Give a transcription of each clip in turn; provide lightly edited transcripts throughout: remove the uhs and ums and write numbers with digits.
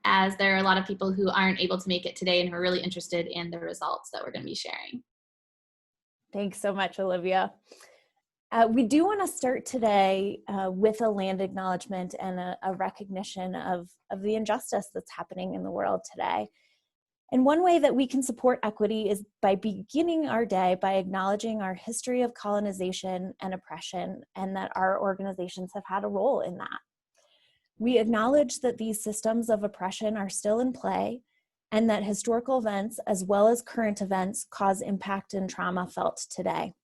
as there are a lot of people who aren't able to make it today and who are really interested in the results that we're going to be sharing. Thanks so much, Olivia. We do want to start today with a land acknowledgement and a recognition of the injustice that's happening in the world today. And one way that we can support equity is by beginning our day by acknowledging our history of colonization and oppression, and that our organizations have had a role in that. We acknowledge that these systems of oppression are still in play, and that historical events as well as current events cause impact and trauma felt today.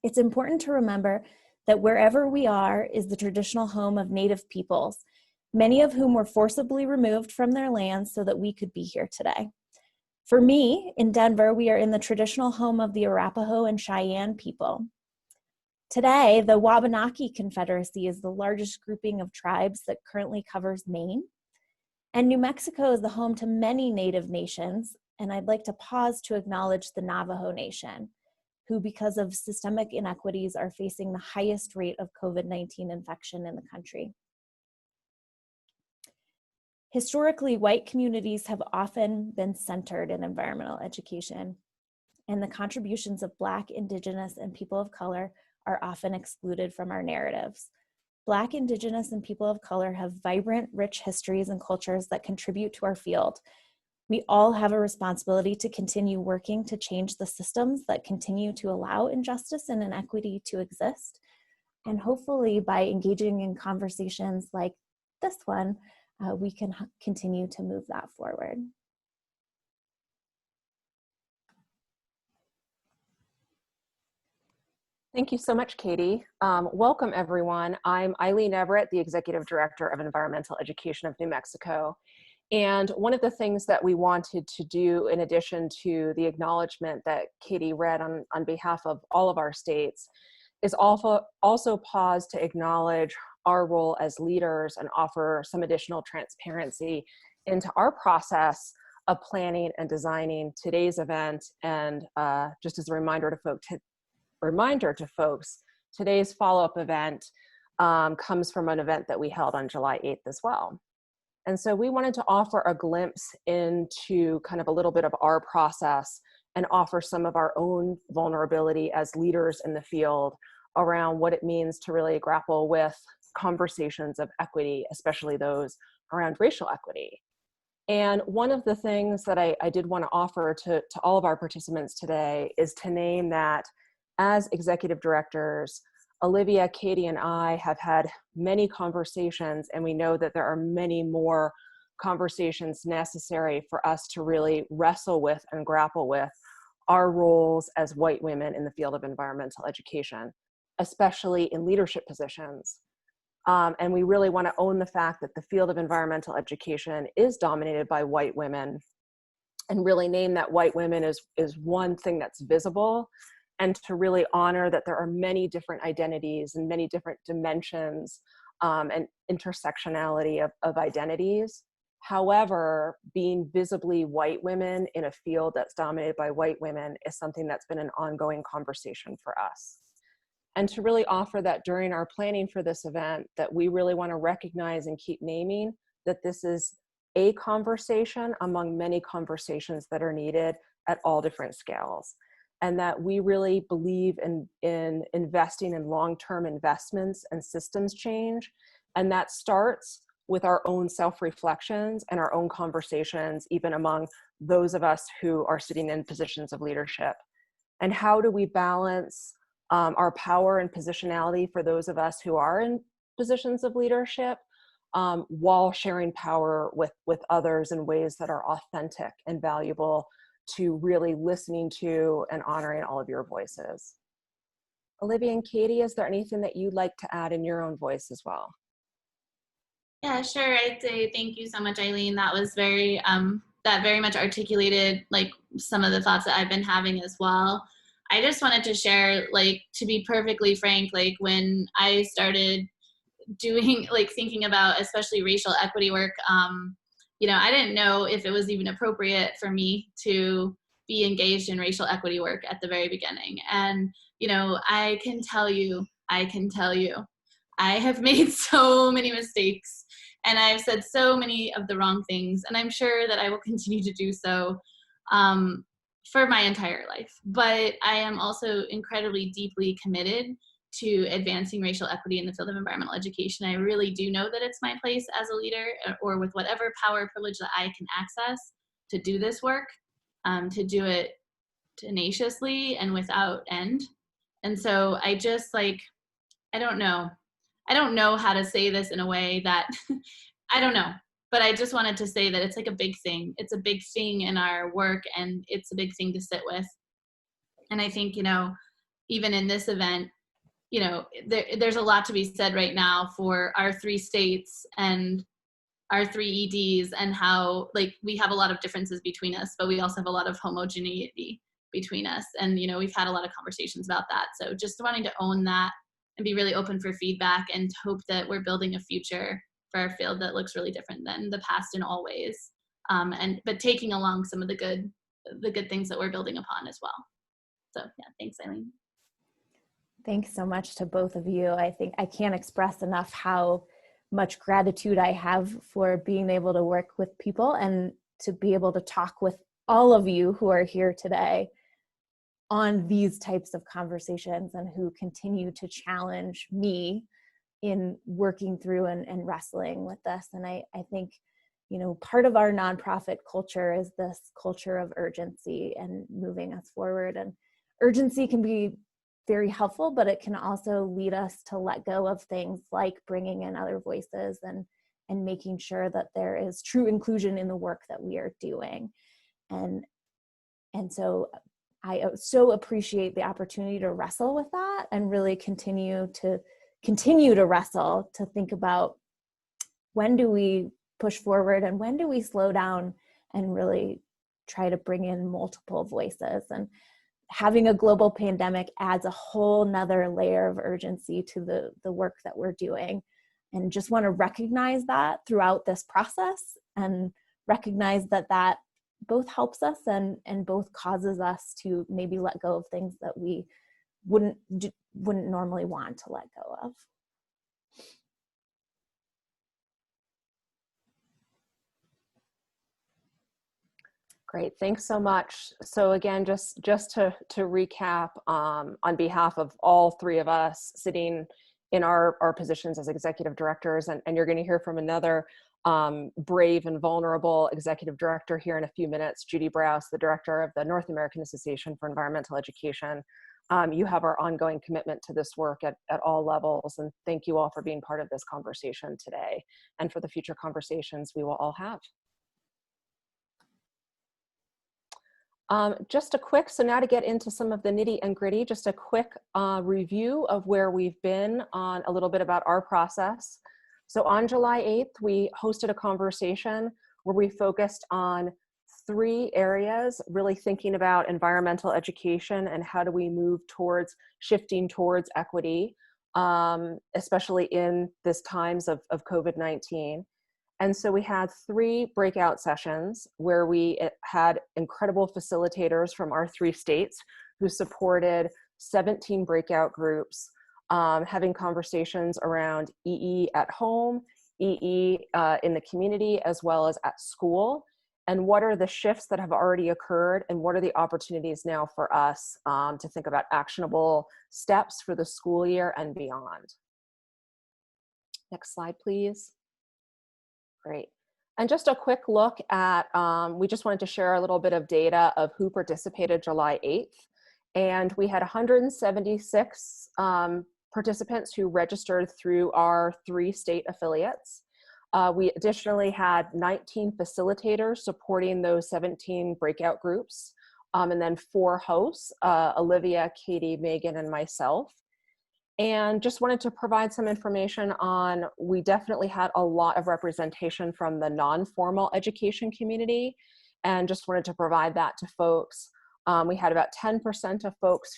It's important to remember that wherever we are is the traditional home of Native peoples, many of whom were forcibly removed from their lands so that we could be here today. For me, in Denver, we are in the traditional home of the Arapaho and Cheyenne people. Today, the Wabanaki Confederacy is the largest grouping of tribes that currently covers Maine. And New Mexico is the home to many Native nations, and I'd like to pause to acknowledge the Navajo Nation, who, because of systemic inequities, are facing the highest rate of COVID-19 infection in the country. Historically, white communities have often been centered in environmental education, and the contributions of Black, Indigenous, and people of color are often excluded from our narratives. Black, Indigenous, and people of color have vibrant, rich histories and cultures that contribute to our field. We all have a responsibility to continue working to change the systems that continue to allow injustice and inequity to exist. And hopefully by engaging in conversations like this one, we can continue to move that forward. Thank you so much, Katie. Welcome, everyone. I'm Eileen Everett, the Executive Director of Environmental Education of New Mexico. And one of the things that we wanted to do, in addition to the acknowledgement that Katie read on behalf of all of our states, is also pause to acknowledge our role as leaders and offer some additional transparency into our process of planning and designing today's event. And just as a reminder to folks, today's follow-up event comes from an event that we held on July 8th as well. And so we wanted to offer a glimpse into kind of a little bit of our process and offer some of our own vulnerability as leaders in the field around what it means to really grapple with conversations of equity, especially those around racial equity. And one of the things that I did want to offer to all of our participants today is to name that as executive directors, Olivia, Katie, and I have had many conversations, and we know that there are many more conversations necessary for us to really wrestle with and grapple with our roles as white women in the field of environmental education, especially in leadership positions. And we really want to own the fact that the field of environmental education is dominated by white women, and really name that white women is one thing that's visible, and to really honor that there are many different identities and many different dimensions and intersectionality of identities. However, being visibly white women in a field that's dominated by white women is something that's been an ongoing conversation for us. And to really offer that during our planning for this event, that we really want to recognize and keep naming that this is a conversation among many conversations that are needed at all different scales. And that we really believe in investing in long-term investments and systems change. And that starts with our own self-reflections and our own conversations, even among those of us who are sitting in positions of leadership. And how do we balance our power and positionality for those of us who are in positions of leadership while sharing power with others in ways that are authentic and valuable to really listening to and honoring all of your voices. Olivia and Katie, is there anything that you'd like to add in your own voice as well? Yeah, sure. I'd say thank you so much, Eileen. That was very much articulated like some of the thoughts that I've been having as well. I just wanted to share, like, to be perfectly frank, like when I started doing, like, thinking about especially racial equity work, I didn't know if it was even appropriate for me to be engaged in racial equity work at the very beginning. And, I can tell you, I have made so many mistakes And I've said so many of the wrong things, and I'm sure that I will continue to do so for my entire life. But I am also incredibly deeply committed to advancing racial equity in the field of environmental education. I really do know that it's my place as a leader, or with whatever power or privilege that I can access, to do this work, to do it tenaciously and without end. And so I just like, I don't know how to say this in a way that, I don't know, but I just wanted to say that it's like a big thing. It's a big thing in our work, and it's a big thing to sit with. And I think, even in this event, there's a lot to be said right now for our 3 states and our 3 EDs, and how like we have a lot of differences between us, but we also have a lot of homogeneity between us. And, we've had a lot of conversations about that. So just wanting to own that and be really open for feedback, and hope that we're building a future for our field that looks really different than the past in all ways. But taking along some of the good things that we're building upon as well. So yeah, thanks, Eileen. Thanks so much to both of you. I think I can't express enough how much gratitude I have for being able to work with people, and to be able to talk with all of you who are here today on these types of conversations, and who continue to challenge me in working through and wrestling with this. And I think, part of our nonprofit culture is this culture of urgency and moving us forward. And urgency can be very helpful, but it can also lead us to let go of things like bringing in other voices and making sure that there is true inclusion in the work that we are doing. And so I so appreciate the opportunity to wrestle with that, and really continue to wrestle, to think about, when do we push forward and when do we slow down, and really try to bring in multiple voices. And having a global pandemic adds a whole nother layer of urgency to the work that we're doing. And just want to recognize that throughout this process, and recognize that both helps us and both causes us to maybe let go of things that we wouldn't normally want to let go of. Great, thanks so much. So again, just to recap, on behalf of all 3 of us sitting in our positions as executive directors, and you're going to hear from another brave and vulnerable executive director here in a few minutes, Judy Browse, the director of the North American Association for Environmental Education. You have our ongoing commitment to this work at all levels, and thank you all for being part of this conversation today, and for the future conversations we will all have. Just a quick, so now to get into some of the nitty and gritty, just a quick review of where we've been, on a little bit about our process. So on July 8th, we hosted a conversation where we focused on 3 areas, really thinking about environmental education and how do we move towards shifting towards equity, especially in this times of COVID-19. And so we had 3 breakout sessions where we had incredible facilitators from our 3 states who supported 17 breakout groups, having conversations around EE at home, EE in the community, as well as at school. And what are the shifts that have already occurred, and what are the opportunities now for us to think about actionable steps for the school year and beyond. Next slide, please. Great. And just a quick look at, we just wanted to share a little bit of data of who participated July 8th. And we had 176 participants who registered through our 3 state affiliates. We additionally had 19 facilitators supporting those 17 breakout groups, and then 4 hosts, Olivia, Katie, Megan, and myself. And just wanted to provide some information on, we definitely had a lot of representation from the non-formal education community, and just wanted to provide that to folks. We had about 10% of folks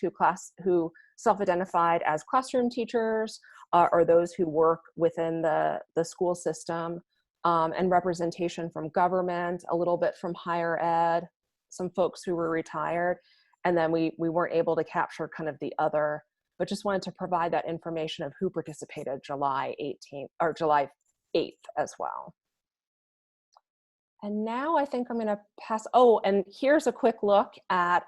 who self-identified as classroom teachers, or those who work within the school system, and representation from government, a little bit from higher ed, some folks who were retired, and then we weren't able to capture kind of the other, but just wanted to provide that information of who participated July 18th or July 8th as well. And now I think I'm going to pass. Oh, and here's a quick look at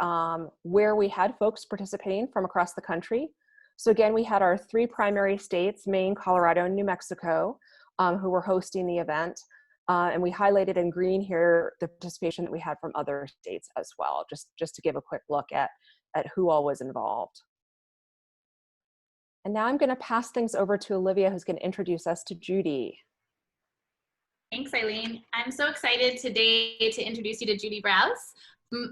where we had folks participating from across the country. So again, we had our 3 primary states, Maine, Colorado, and New Mexico, who were hosting the event. And we highlighted in green here the participation that we had from other states as well, just to give a quick look at who all was involved. And now I'm going to pass things over to Olivia, who's going to introduce us to Judy. Thanks, Eileen. I'm so excited today to introduce you to Judy Browse.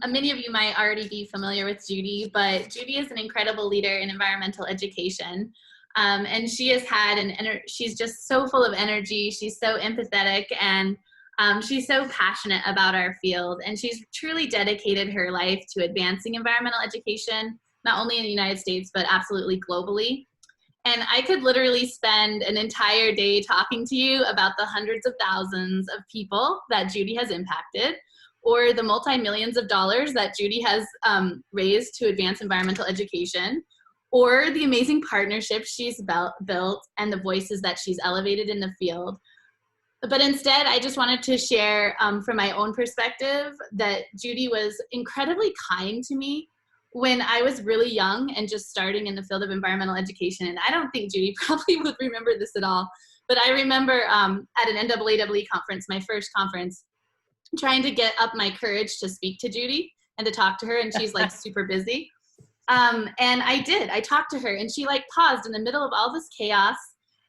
Many of you might already be familiar with Judy, but Judy is an incredible leader in environmental education. And she has had she's just so full of energy. She's so empathetic, and she's so passionate about our field. And she's truly dedicated her life to advancing environmental education, not only in the United States, but absolutely globally. And I could literally spend an entire day talking to you about the hundreds of thousands of people that Judy has impacted, or the multi-millions of dollars that Judy has raised to advance environmental education, or the amazing partnerships she's built and the voices that she's elevated in the field. But instead, I just wanted to share from my own perspective that Judy was incredibly kind to me when I was really young and just starting in the field of environmental education. And I don't think Judy probably would remember this at all, but I remember at an NAAE conference, my first conference, trying to get up my courage to speak to Judy and to talk to her, and she's like super busy. And I did. I talked to her, and she like paused in the middle of all this chaos,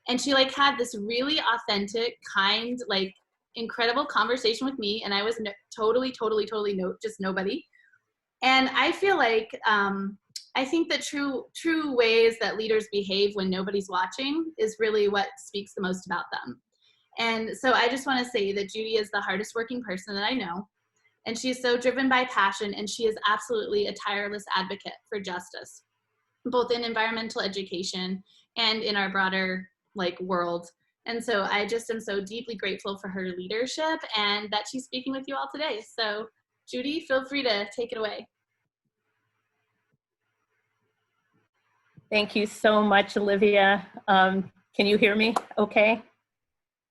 and she like had this really authentic, kind, like incredible conversation with me, and I was totally just nobody. And I feel like I think that true ways that leaders behave when nobody's watching is really what speaks the most about them. And so I just want to say that Judy is the hardest working person that I know. And she is so driven by passion, and she is absolutely a tireless advocate for justice, both in environmental education and in our broader like world. And so I just am so deeply grateful for her leadership and that she's speaking with you all today. So Judy, feel free to take it away. Thank you so much, Olivia. Can you hear me okay?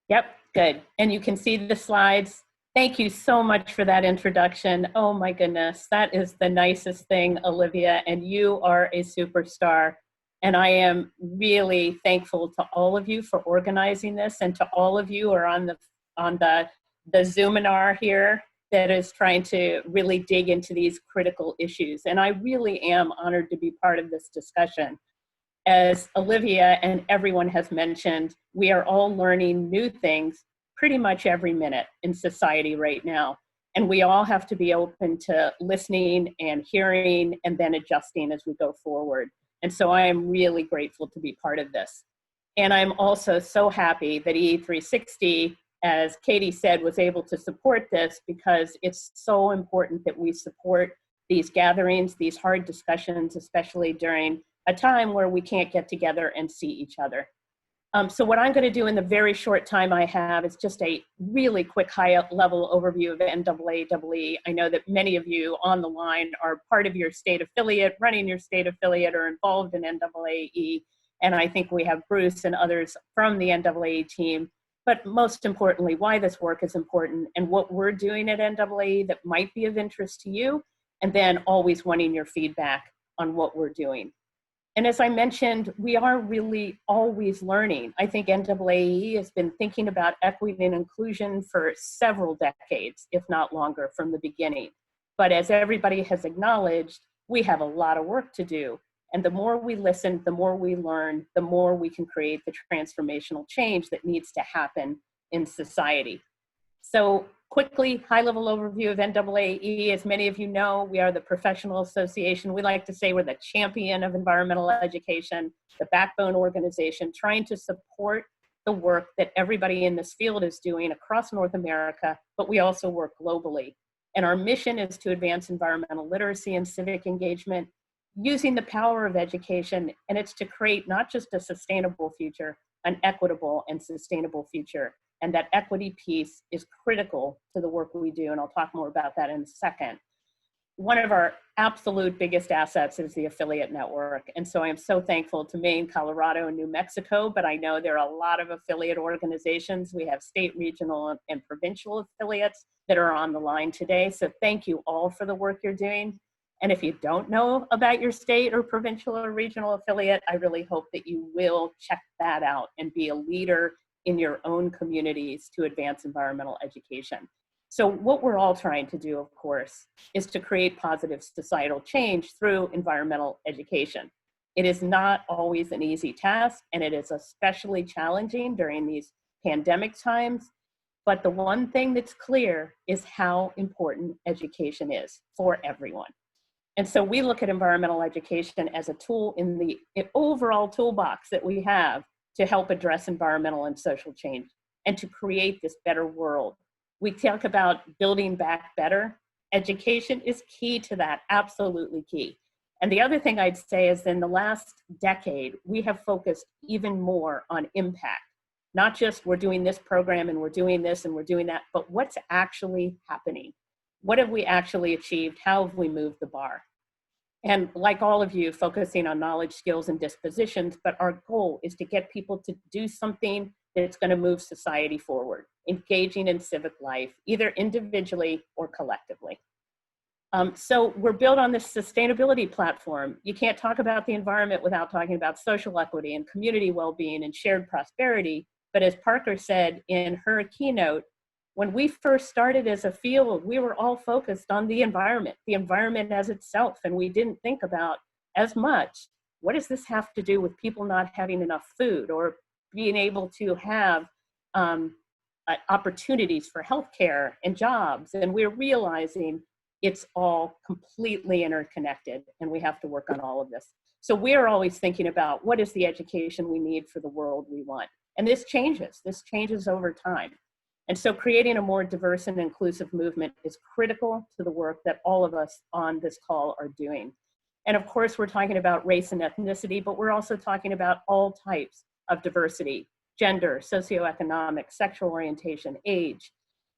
Yep, good. And you can see the slides. Thank you so much for that introduction. Oh my goodness, that is the nicest thing, Olivia, and you are a superstar. And I am really thankful to all of you for organizing this, and to all of you who are on the Zoominar here that is trying to really dig into these critical issues. And I really am honored to be part of this discussion. As Olivia and everyone has mentioned, we are all learning new things pretty much every minute in society right now. And we all have to be open to listening and hearing and then adjusting as we go forward. And so I am really grateful to be part of this. And I'm also so happy that EE360, as Katie said, was able to support this, because it's so important that we support these gatherings, these hard discussions, especially during a time where we can't get together and see each other. So what I'm going to do in the very short time I have is just a really quick high-level overview of NAAE. I know that many of you on the line are part of your state affiliate, running your state affiliate, or involved in NAAE. And I think we have Bruce and others from the NAAE team. But most importantly, why this work is important and what we're doing at NAAE that might be of interest to you, and then always wanting your feedback on what we're doing. And as I mentioned, we are really always learning. I think NAAE has been thinking about equity and inclusion for several decades, if not longer, from the beginning. But as everybody has acknowledged, we have a lot of work to do. And the more we listen, the more we learn, the more we can create the transformational change that needs to happen in society. So quickly, high-level overview of NAAE. As many of you know, we are the professional association. We like to say we're the champion of environmental education, the backbone organization, trying to support the work that everybody in this field is doing across North America, but we also work globally. And our mission is to advance environmental literacy and civic engagement using the power of education, and it's to create not just a sustainable future, an equitable and sustainable future. And that equity piece is critical to the work we do, and I'll talk more about that in a second. one of our absolute biggest assets is the affiliate network. And so I am so thankful to Maine, Colorado, and New Mexico, but I know there are a lot of affiliate organizations. We have state, regional, and provincial affiliates that are on the line today. So thank you all for the work you're doing. And if you don't know about your state or provincial or regional affiliate, I really hope that you will check that out and be a leader in your own communities to advance environmental education. So what we're all trying to do, of course, is to create positive societal change through environmental education. It is not always an easy task, and it is especially challenging during these pandemic times. But the one thing that's clear is how important education is for everyone. And so we look at environmental education as a tool in the overall toolbox that we have to help address environmental and social change and to create this better world. We talk about building back better. Education is key to that, absolutely key. And the other thing I'd say is in the last decade, we have focused even more on impact. Not just we're doing this program and we're doing this and we're doing that, but what's actually happening? What have we actually achieved? How have we moved the bar? And like all of you, focusing on knowledge, skills, and dispositions, but our goal is to get people to do something that's going to move society forward, engaging in civic life, either individually or collectively. So we're built on this sustainability platform. You can't talk about the environment without talking about social equity and community well-being and shared prosperity. But as Parker said in her keynote, when we first started as a field, we were all focused on the environment as itself, and we didn't think about as much, what does this have to do with people not having enough food or being able to have opportunities for healthcare and jobs? And we're realizing it's all completely interconnected, and we have to work on all of this. So we're always thinking about what is the education we need for the world we want. And this changes over time. And so creating a more diverse and inclusive movement is critical to the work that all of us on this call are doing. And of course, we're talking about race and ethnicity, but we're also talking about all types of diversity, gender, socioeconomic, sexual orientation, age.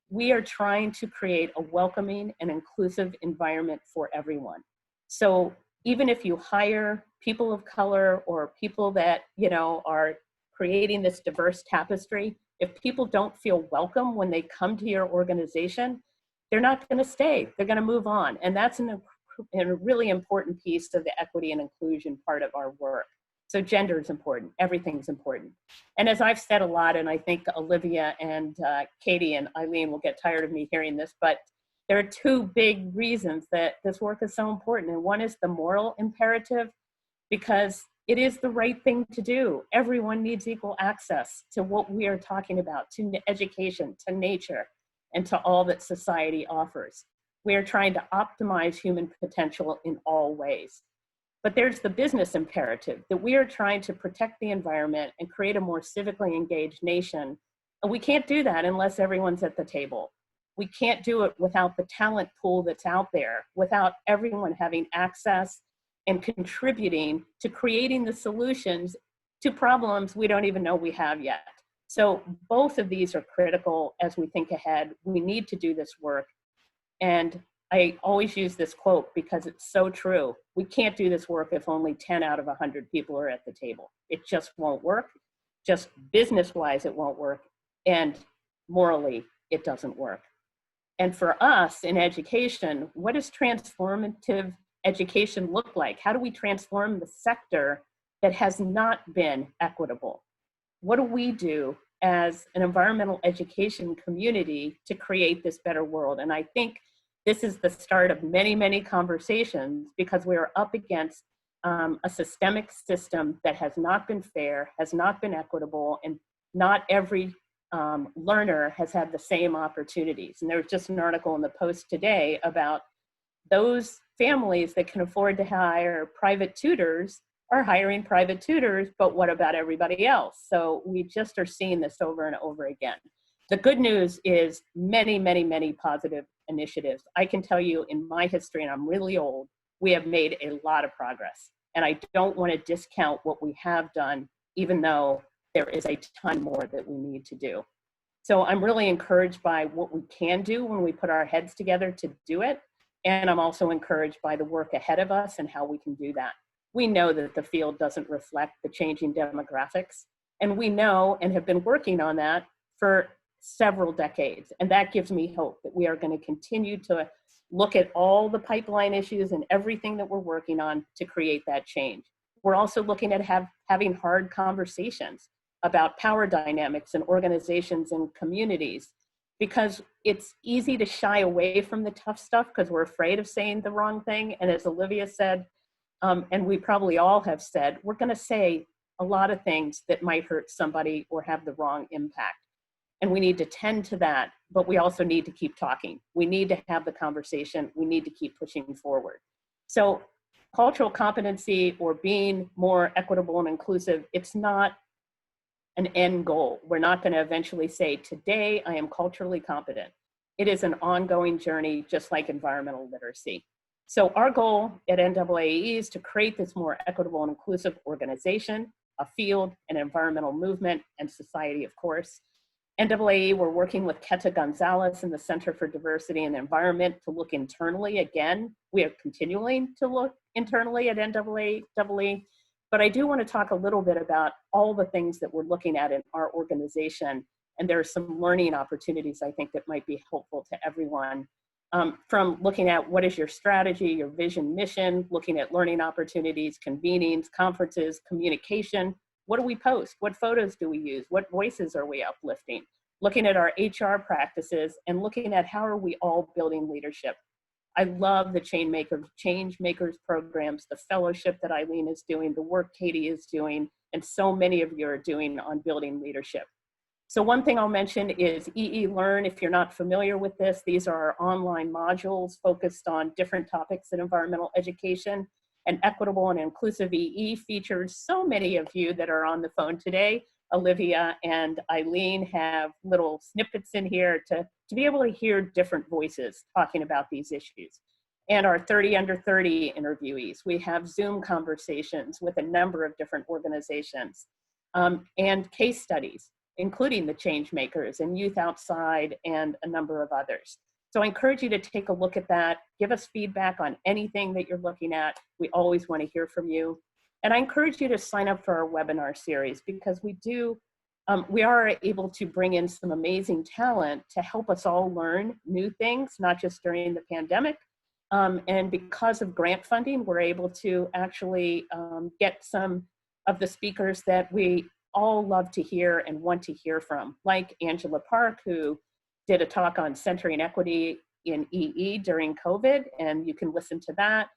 We are trying to create a welcoming and inclusive environment for everyone. So even if you hire people of color or people that, are creating this diverse tapestry, if people don't feel welcome when they come to your organization, they're not going to stay. They're going to move on. And that's a really important piece of the equity and inclusion part of our work. So gender is important. Everything's important. And as I've said a lot, and I think Olivia and Katie and Eileen will get tired of me hearing this, but there are two big reasons that this work is so important. And one is the moral imperative, because it is the right thing to do. Everyone needs equal access to what we are talking about, to education, to nature, and to all that society offers. We are trying to optimize human potential in all ways. But there's the business imperative that we are trying to protect the environment and create a more civically engaged nation. And we can't do that unless everyone's at the table. We can't do it without the talent pool that's out there, without everyone having access and contributing to creating the solutions to problems we don't even know we have yet. So both of these are critical as we think ahead. We need to do this work. And I always use this quote because it's so true. We can't do this work if only 10 out of 100 people are at the table. It just won't work. Just business-wise, it won't work. And morally, it doesn't work. And for us in education, what does transformative education look like? How do we transform the sector that has not been equitable? What do we do as an environmental education community to create this better world? And I think this is the start of many, many conversations, because we are up against a systemic system that has not been fair, has not been equitable, and not every learner has had the same opportunities. And there was just an article in the Post today about those families that can afford to hire private tutors are hiring private tutors, but what about everybody else? So we just are seeing this over and over again. The good news is many, many, many positive initiatives. I can tell you in my history, and I'm really old, we have made a lot of progress. And I don't want to discount what we have done, even though there is a ton more that we need to do. So I'm really encouraged by what we can do when we put our heads together to do it. And I'm also encouraged by the work ahead of us and how we can do that. We know that the field doesn't reflect the changing demographics, and we know and have been working on that for several decades. And that gives me hope that we are going to continue to look at all the pipeline issues and everything that we're working on to create that change. We're also looking at having hard conversations about power dynamics in organizations and communities, because it's easy to shy away from the tough stuff because we're afraid of saying the wrong thing. And as Olivia said, and we probably all have said, we're going to say a lot of things that might hurt somebody or have the wrong impact. And we need to tend to that, but we also need to keep talking. We need to have the conversation. We need to keep pushing forward. So cultural competency, or being more equitable and inclusive, it's not an end goal. We're not going to eventually say, today I am culturally competent. It is an ongoing journey, just like environmental literacy. So our goal at NAAE is to create this more equitable and inclusive organization, a field, an environmental movement, and society, of course. NAAE, we're working with Keta Gonzalez in the Center for Diversity and Environment to look internally again. We are continuing to look internally at NAAE, but I do want to talk a little bit about all the things that we're looking at in our organization. And there are some learning opportunities I think that might be helpful to everyone. From looking at what is your strategy, your vision, mission, looking at learning opportunities, convenings, conferences, communication. What do we post? What photos do we use? What voices are we uplifting? Looking at our HR practices and looking at how are we all building leadership. I love the Change Makers programs, the fellowship that Eileen is doing, the work Katie is doing, and so many of you are doing on building leadership. So one thing I'll mention is EE Learn. If you're not familiar with this, these are our online modules focused on different topics in environmental education. And Equitable and Inclusive EE features so many of you that are on the phone today. Olivia and Eileen have little snippets in here to be able to hear different voices talking about these issues. And our 30 under 30 interviewees. We have Zoom conversations with a number of different organizations, and case studies, including the Change Makers and Youth Outside and a number of others. So I encourage you to take a look at that. Give us feedback on anything that you're looking at. We always want to hear from you. And I encourage you to sign up for our webinar series, because we are able to bring in some amazing talent to help us all learn new things, not just during the pandemic. And because of grant funding, we're able to actually get some of the speakers that we all love to hear and want to hear from, like Angela Park, who did a talk on centering equity in EE during COVID, and you can listen to that.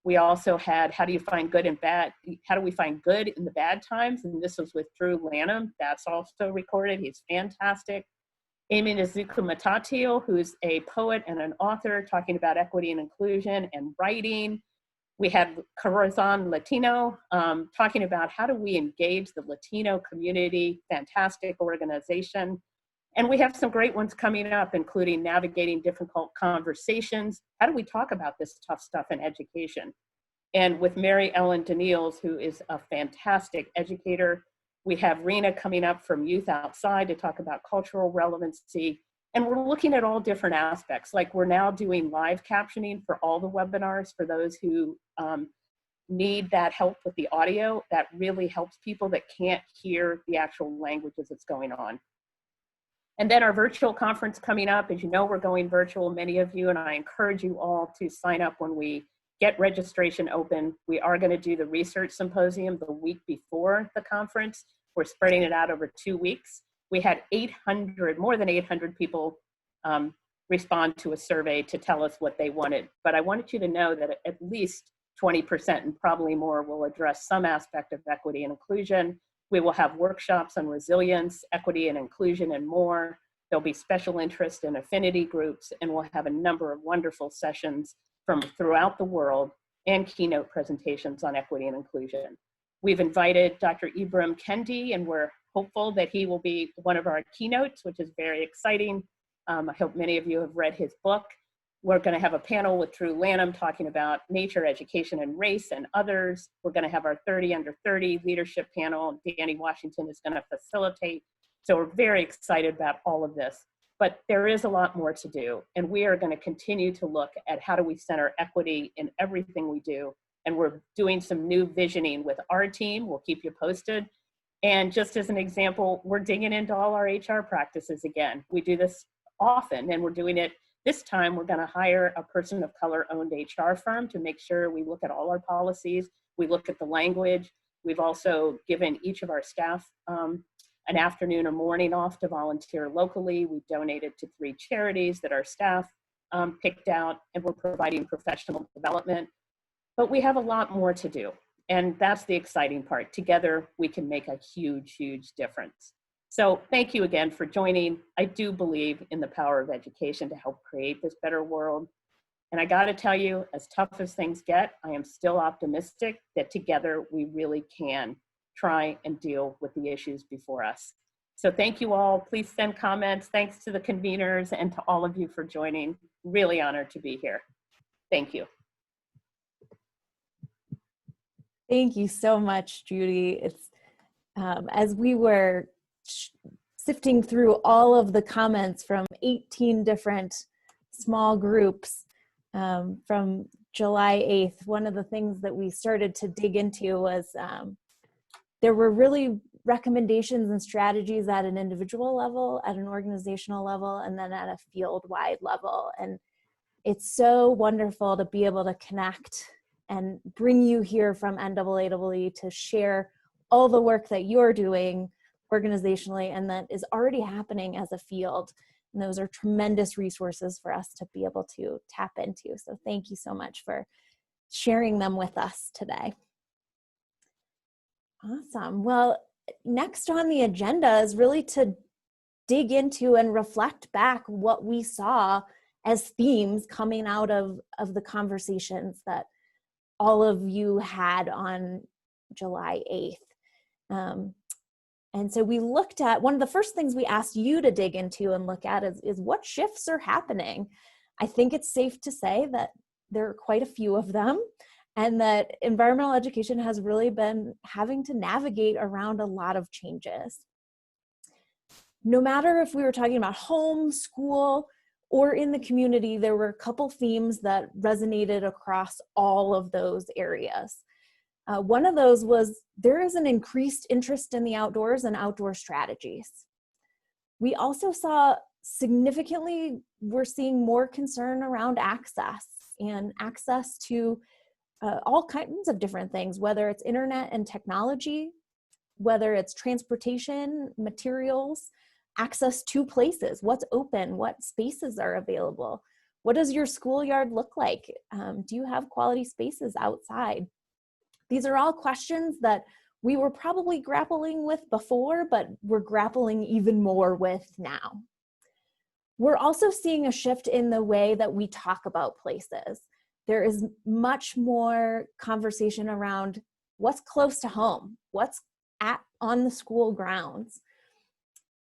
We also had how do we find good in the bad times, and this was with Drew Lanham. That's also recorded. He's fantastic. Amy Nizuku Matatio, who's a poet and an author, talking about equity and inclusion and writing. We had Corazon Latino talking about how do we engage the Latino community, fantastic organization. And we have some great ones coming up, including navigating difficult conversations. How do we talk about this tough stuff in education? And with Mary Ellen Daniels, who is a fantastic educator. We have Rena coming up from Youth Outside to talk about cultural relevancy. And we're looking at all different aspects. Like we're now doing live captioning for all the webinars for those who need that help with the audio. That really helps people that can't hear the actual languages that's going on. And then our virtual conference coming up. As you know, we're going virtual, many of you, and I encourage you all to sign up when we get registration open. We are going to do the research symposium the week before the conference. We're spreading it out over 2 weeks. We had more than 800 people respond to a survey to tell us what they wanted. But I wanted you to know that at least 20% and probably more will address some aspect of equity and inclusion. We will have workshops on resilience, equity and inclusion, and more. There'll be special interest and affinity groups, and we'll have a number of wonderful sessions from throughout the world and keynote presentations on equity and inclusion. We've invited Dr. Ibrahim Kendi, and we're hopeful that he will be one of our keynotes, which is very exciting. I hope many of you have read his book. We're going to have a panel with Drew Lanham talking about nature, education, and race, and others. We're going to have our 30 under 30 leadership panel. Danny Washington is going to facilitate. So we're very excited about all of this. But there is a lot more to do, and we are going to continue to look at how do we center equity in everything we do. And we're doing some new visioning with our team. We'll keep you posted. And just as an example, we're digging into all our HR practices again. We do this often, and we're doing it this time. We're going to hire a person of color-owned HR firm to make sure we look at all our policies. We look at the language. We've also given each of our staff an afternoon or morning off to volunteer locally. We've donated to 3 charities that our staff picked out, and we're providing professional development. But we have a lot more to do, and that's the exciting part. Together, we can make a huge, huge difference. So thank you again for joining. I do believe in the power of education to help create this better world. And I gotta tell you, as tough as things get, I am still optimistic that together we really can try and deal with the issues before us. So thank you all. Please send comments. Thanks to the conveners and to all of you for joining. Really honored to be here. Thank you. Thank you so much, Judy. It's as we were sifting through all of the comments from 18 different small groups from July 8th, one of the things that we started to dig into was there were really recommendations and strategies at an individual level, at an organizational level, and then at a field-wide level. And it's so wonderful to be able to connect and bring you here from NAAE to share all the work that you're doing organizationally and that is already happening as a field. And those are tremendous resources for us to be able to tap into. So thank you so much for sharing them with us today. Awesome. Well, next on the agenda is really to dig into and reflect back what we saw as themes coming out of the conversations that all of you had on July 8th. And so we looked at, one of the first things we asked you to dig into and look at is what shifts are happening. I think it's safe to say that there are quite a few of them, and that environmental education has really been having to navigate around a lot of changes. No matter if we were talking about home, school, or in the community, there were a couple themes that resonated across all of those areas. One of those was there is an increased interest in the outdoors and outdoor strategies. We also saw we're seeing more concern around access and access to all kinds of different things, whether it's internet and technology, whether it's transportation, materials, access to places, what's open, what spaces are available, what does your schoolyard look like? Do you have quality spaces outside? These are all questions that we were probably grappling with before, but we're grappling even more with now. We're also seeing a shift in the way that we talk about places. There is much more conversation around what's close to home, what's on the school grounds.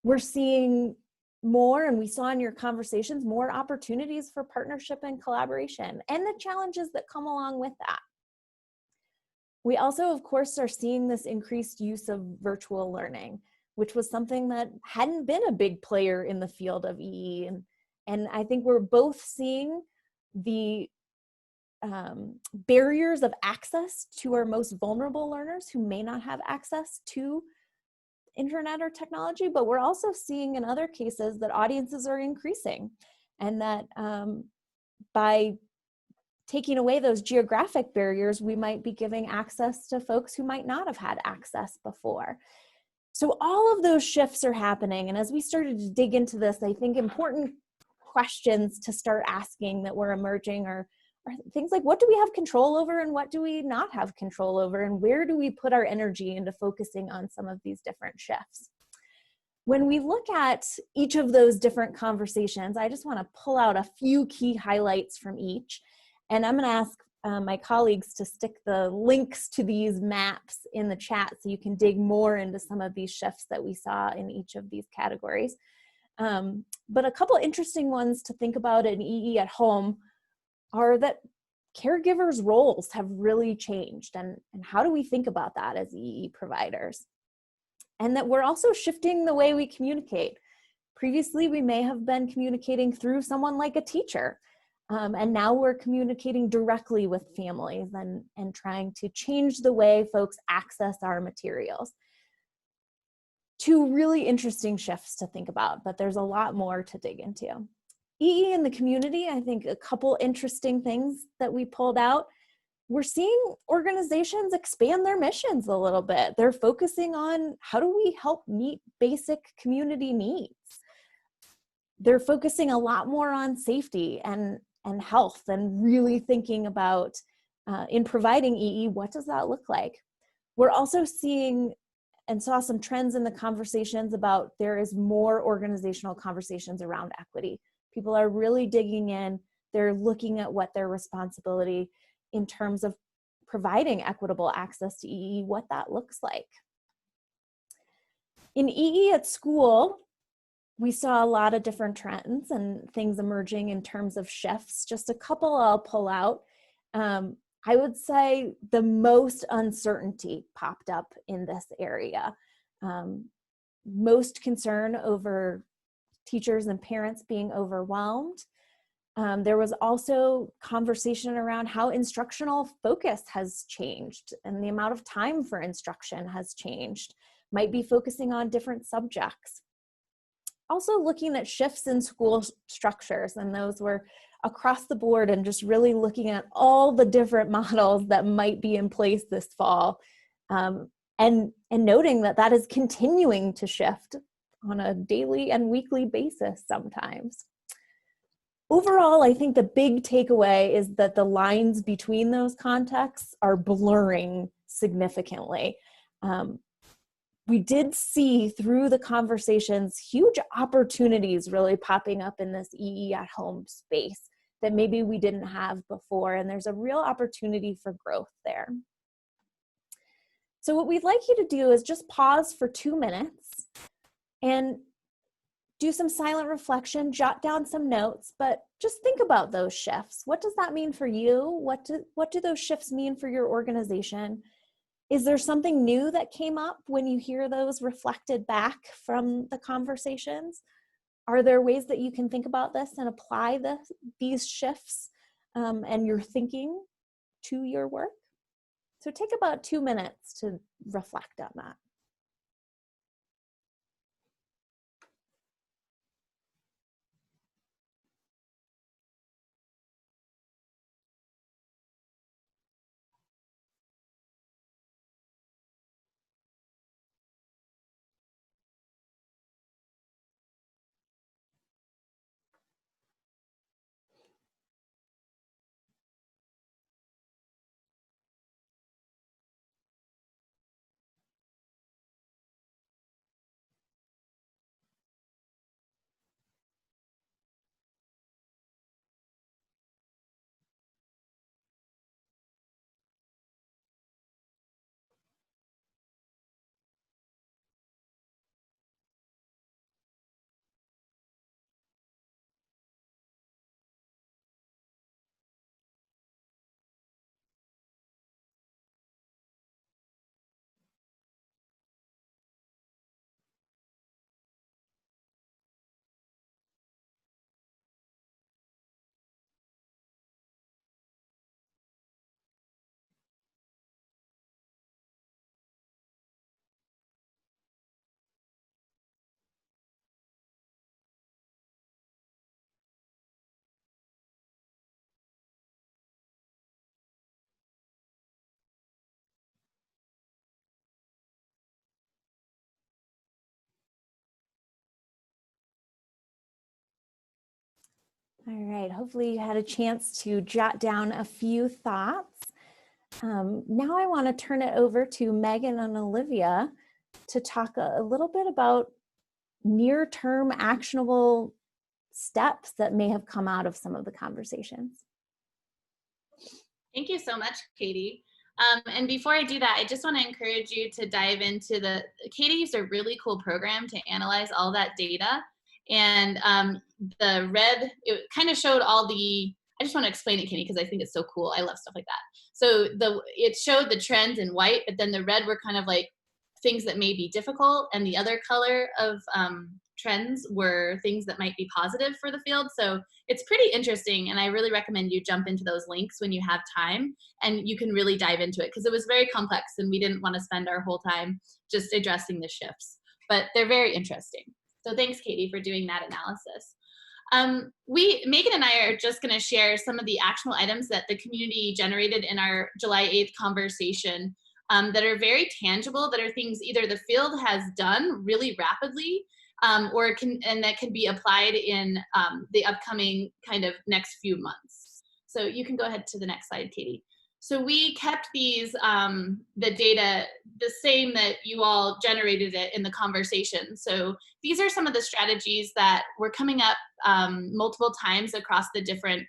We're seeing more, and we saw in your conversations, more opportunities for partnership and collaboration, and the challenges that come along with that. We also, of course, are seeing this increased use of virtual learning, which was something that hadn't been a big player in the field of EE. And I think we're both seeing the barriers of access to our most vulnerable learners who may not have access to internet or technology, but we're also seeing in other cases that audiences are increasing, and that by taking away those geographic barriers, we might be giving access to folks who might not have had access before. So all of those shifts are happening. And as we started to dig into this, I think important questions to start asking that were emerging are things like, what do we have control over and what do we not have control over? And where do we put our energy into focusing on some of these different shifts? When we look at each of those different conversations, I just want to pull out a few key highlights from each. And I'm going to ask my colleagues to stick the links to these maps in the chat so you can dig more into some of these shifts that we saw in each of these categories. But a couple interesting ones to think about in EE at home are that caregivers' roles have really changed. And how do we think about that as EE providers? And that we're also shifting the way we communicate. Previously, we may have been communicating through someone like a teacher. And now we're communicating directly with families and trying to change the way folks access our materials. Two really interesting shifts to think about, but there's a lot more to dig into. EE in the community, I think a couple interesting things that we pulled out. We're seeing organizations expand their missions a little bit. They're focusing on how do we help meet basic community needs. They're focusing a lot more on safety and health and really thinking about, in providing EE, what does that look like? We're also seeing and saw some trends in the conversations about there is more organizational conversations around equity. People are really digging in. They're looking at what their responsibility in terms of providing equitable access to EE, what that looks like. In EE at school, we saw a lot of different trends and things emerging in terms of shifts. Just a couple I'll pull out. I would say the most uncertainty popped up in this area. Most concern over teachers and parents being overwhelmed. There was also conversation around how instructional focus has changed and the amount of time for instruction has changed. Might be focusing on different subjects. Also looking at shifts in school structures, and those were across the board, and just really looking at all the different models that might be in place this fall, and noting that that is continuing to shift on a daily and weekly basis sometimes. Overall, I think the big takeaway is that the lines between those contexts are blurring significantly. We did see through the conversations huge opportunities really popping up in this EE at home space that maybe we didn't have before, and there's a real opportunity for growth there. So what we'd like you to do is just pause for 2 minutes and do some silent reflection, jot down some notes, but just think about those shifts. What does that mean for you? What do those shifts mean for your organization? Is there something new that came up when you hear those reflected back from the conversations? Are there ways that you can think about this and apply these shifts and your thinking to your work? So take about 2 minutes to reflect on that. All right, hopefully you had a chance to jot down a few thoughts. Now I want to turn it over to Megan and Olivia to talk a little bit about near-term actionable steps that may have come out of some of the conversations. Thank you so much, Katie. And before I do that, I just want to encourage you to dive into Katie used a really cool program to analyze all that data. And the red, it kind of showed all the, I just want to explain it, Katie, because I think it's so cool. I love stuff like that. So it showed the trends in white, but then the red were kind of like things that may be difficult. And the other color of trends were things that might be positive for the field. So it's pretty interesting, and I really recommend you jump into those links when you have time, and you can really dive into it, because it was very complex and we didn't want to spend our whole time just addressing the shifts, but they're very interesting. So thanks, Katie, for doing that analysis. Megan and I are just going to share some of the actionable items that the community generated in our July 8th conversation, that are very tangible, that are things either the field has done really rapidly, and that can be applied in the upcoming kind of next few months. So you can go ahead to the next slide, Katie. So we kept these, the data the same that you all generated it in the conversation. So these are some of the strategies that were coming up multiple times across the different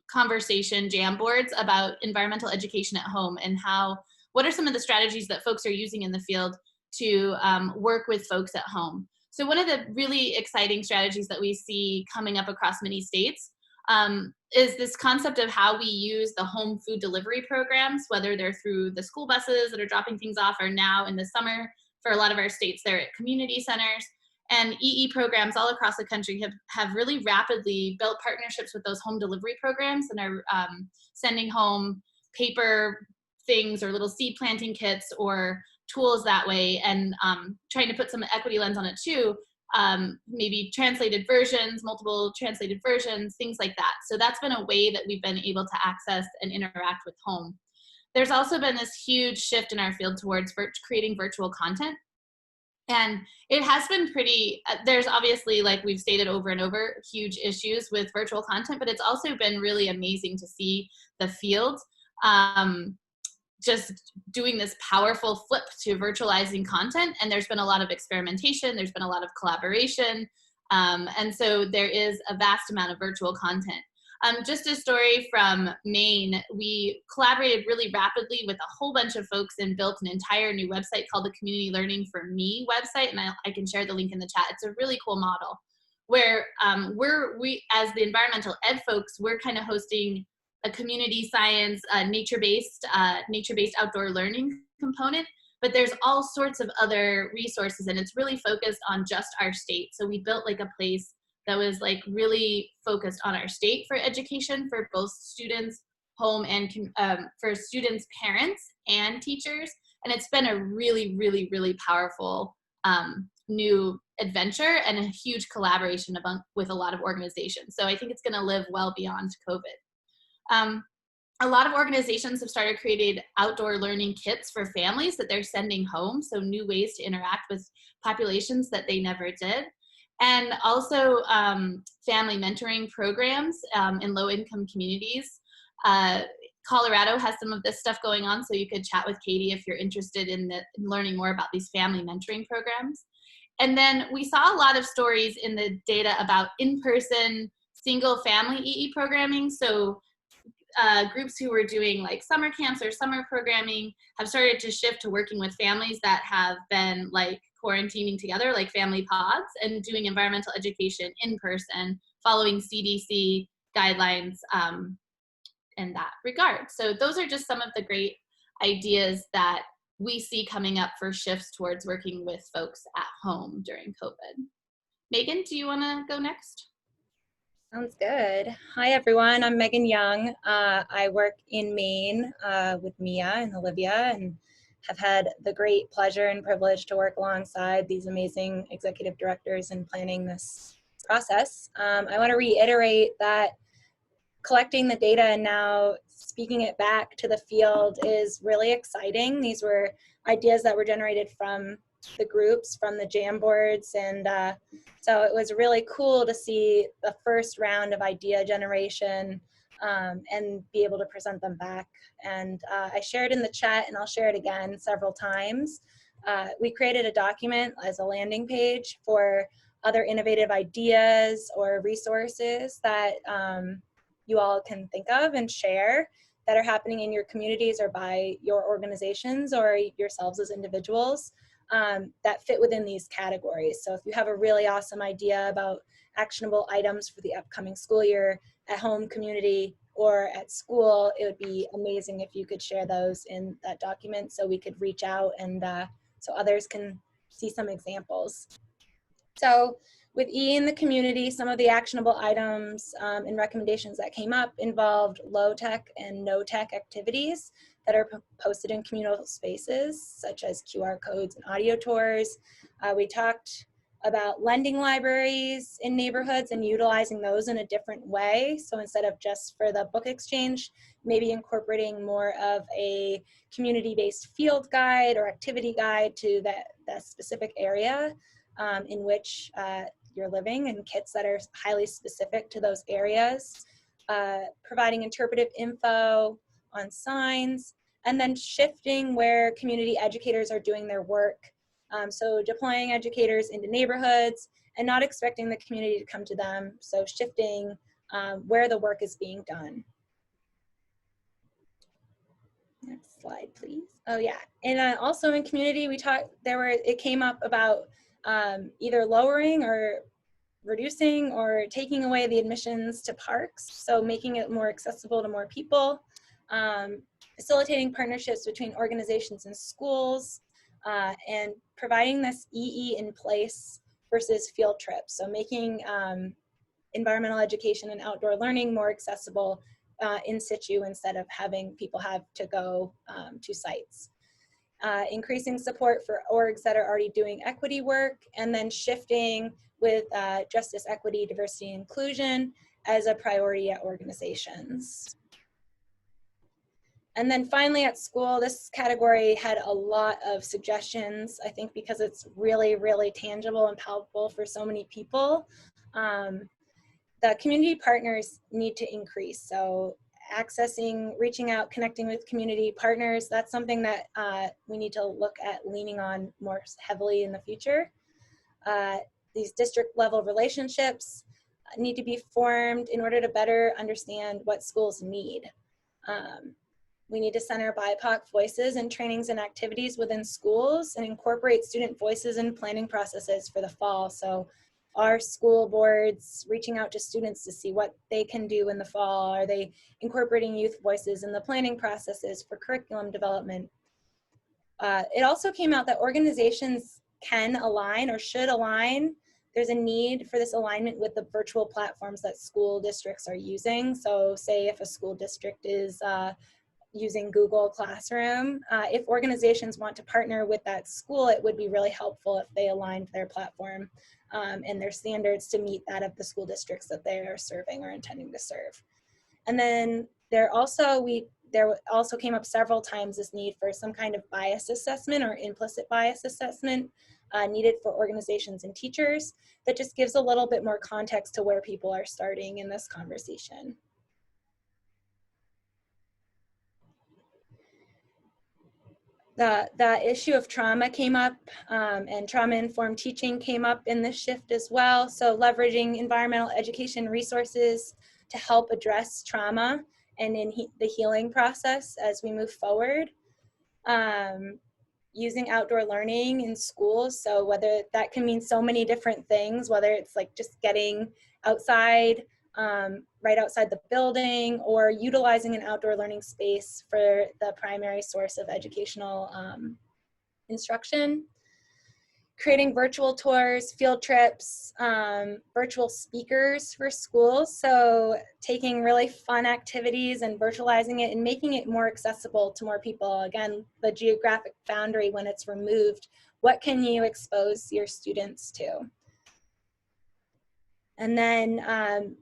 conversation jam boards about environmental education at home, and what are some of the strategies that folks are using in the field to work with folks at home. So one of the really exciting strategies that we see coming up across many states is this concept of how we use the home food delivery programs, whether they're through the school buses that are dropping things off, or now in the summer, for a lot of our states, they're at community centers. And EE programs all across the country have really rapidly built partnerships with those home delivery programs, and are sending home paper things or little seed planting kits or tools that way, and trying to put some equity lens on it too. Maybe translated versions, multiple translated versions, things like that. So that's been a way that we've been able to access and interact with home. There's also been this huge shift in our field towards creating virtual content. And it has been pretty, there's obviously, like we've stated over and over, huge issues with virtual content, but it's also been really amazing to see the field just doing this powerful flip to virtualizing content. And there's been a lot of experimentation, there's been a lot of collaboration. And so there is a vast amount of virtual content. Just a story from Maine, we collaborated really rapidly with a whole bunch of folks and built an entire new website called the Community Learning for Me website. And I can share the link in the chat. It's a really cool model where we, as the environmental ed folks, we're kind of hosting a community science, nature-based outdoor learning component, but there's all sorts of other resources, and it's really focused on just our state. So we built like a place that was like really focused on our state for education for both students, home, and for students, parents, and teachers. And it's been a really, really, really powerful new adventure and a huge collaboration with a lot of organizations. So I think it's gonna live well beyond COVID. A lot of organizations have started creating outdoor learning kits for families that they're sending home, so new ways to interact with populations that they never did. And also family mentoring programs in low-income communities. Colorado has some of this stuff going on, so you could chat with Katie if you're interested in learning more about these family mentoring programs. And then we saw a lot of stories in the data about in-person single-family EE programming. So groups who were doing like summer camps or summer programming have started to shift to working with families that have been like quarantining together, like family pods, and doing environmental education in person, following CDC guidelines in that regard. So those are just some of the great ideas that we see coming up for shifts towards working with folks at home during COVID. Megan, do you want to go next? Sounds good. Hi, everyone. I'm Megan Young. I work in Maine with Mia and Olivia, and have had the great pleasure and privilege to work alongside these amazing executive directors in planning this process. I want to reiterate that collecting the data and now speaking it back to the field is really exciting. These were ideas that were generated from the groups, from the jam boards, and so it was really cool to see the first round of idea generation and be able to present them back. And I shared in the chat, and I'll share it again several times. We created a document as a landing page for other innovative ideas or resources that you all can think of and share that are happening in your communities or by your organizations or yourselves as individuals. That fit within these categories. So if you have a really awesome idea about actionable items for the upcoming school year at home, community, or at school, it would be amazing if you could share those in that document so we could reach out and so others can see some examples. So with E in the community, some of the actionable items and recommendations that came up involved low-tech and no-tech activities that are posted in communal spaces, such as QR codes and audio tours. We talked about lending libraries in neighborhoods and utilizing those in a different way. So instead of just for the book exchange, maybe incorporating more of a community-based field guide or activity guide to that specific area in which you're living, and kits that are highly specific to those areas, providing interpretive info on signs, and then shifting where community educators are doing their work. So deploying educators into neighborhoods and not expecting the community to come to them. So shifting where the work is being done. Next slide, please. Oh yeah, and also in community, we talked, it came up about either lowering or reducing or taking away the admissions to parks. So making it more accessible to more people, facilitating partnerships between organizations and schools, and providing this EE in place versus field trips. So making environmental education and outdoor learning more accessible in situ instead of having people have to go to sites. Increasing support for orgs that are already doing equity work, and then shifting with justice, equity, diversity, inclusion as a priority at organizations. And then finally at school, this category had a lot of suggestions, I think because it's really, really tangible and palpable for so many people. The community partners need to increase. So accessing, reaching out, connecting with community partners, that's something that we need to look at leaning on more heavily in the future. These district level relationships need to be formed in order to better understand what schools need. We need to center BIPOC voices in trainings and activities within schools and incorporate student voices in planning processes for the fall. So are school boards reaching out to students to see what they can do in the fall? Are they incorporating youth voices in the planning processes for curriculum development? It also came out that organizations can align or should align. There's a need for this alignment with the virtual platforms that school districts are using. So say if a school district is using Google Classroom, if organizations want to partner with that school, it would be really helpful if they aligned their platform and their standards to meet that of the school districts that they are serving or intending to serve. And then there also came up several times this need for some kind of bias assessment or implicit bias assessment needed for organizations and teachers that just gives a little bit more context to where people are starting in this conversation. The issue of trauma came up, and trauma-informed teaching came up in this shift as well. So leveraging environmental education resources to help address trauma and in the healing process as we move forward. Using outdoor learning in schools, so whether that can mean so many different things, whether it's like just getting outside, right outside the building, or utilizing an outdoor learning space for the primary source of educational instruction. Creating virtual tours, field trips, virtual speakers for schools. So taking really fun activities and virtualizing it and making it more accessible to more people. Again, the geographic boundary, when it's removed, what can you expose your students to? And then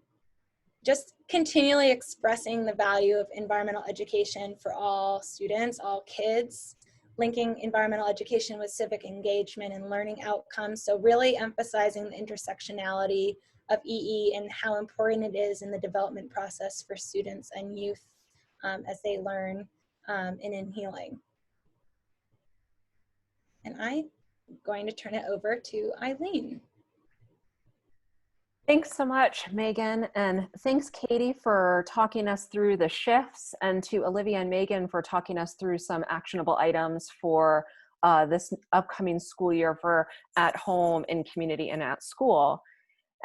just continually expressing the value of environmental education for all students, all kids, linking environmental education with civic engagement and learning outcomes. So really emphasizing the intersectionality of EE and how important it is in the development process for students and youth as they learn and in healing. And I'm going to turn it over to Eileen. Thanks so much, Megan, and thanks, Katie, for talking us through the shifts, and to Olivia and Megan for talking us through some actionable items for this upcoming school year for at home, in community, and at school.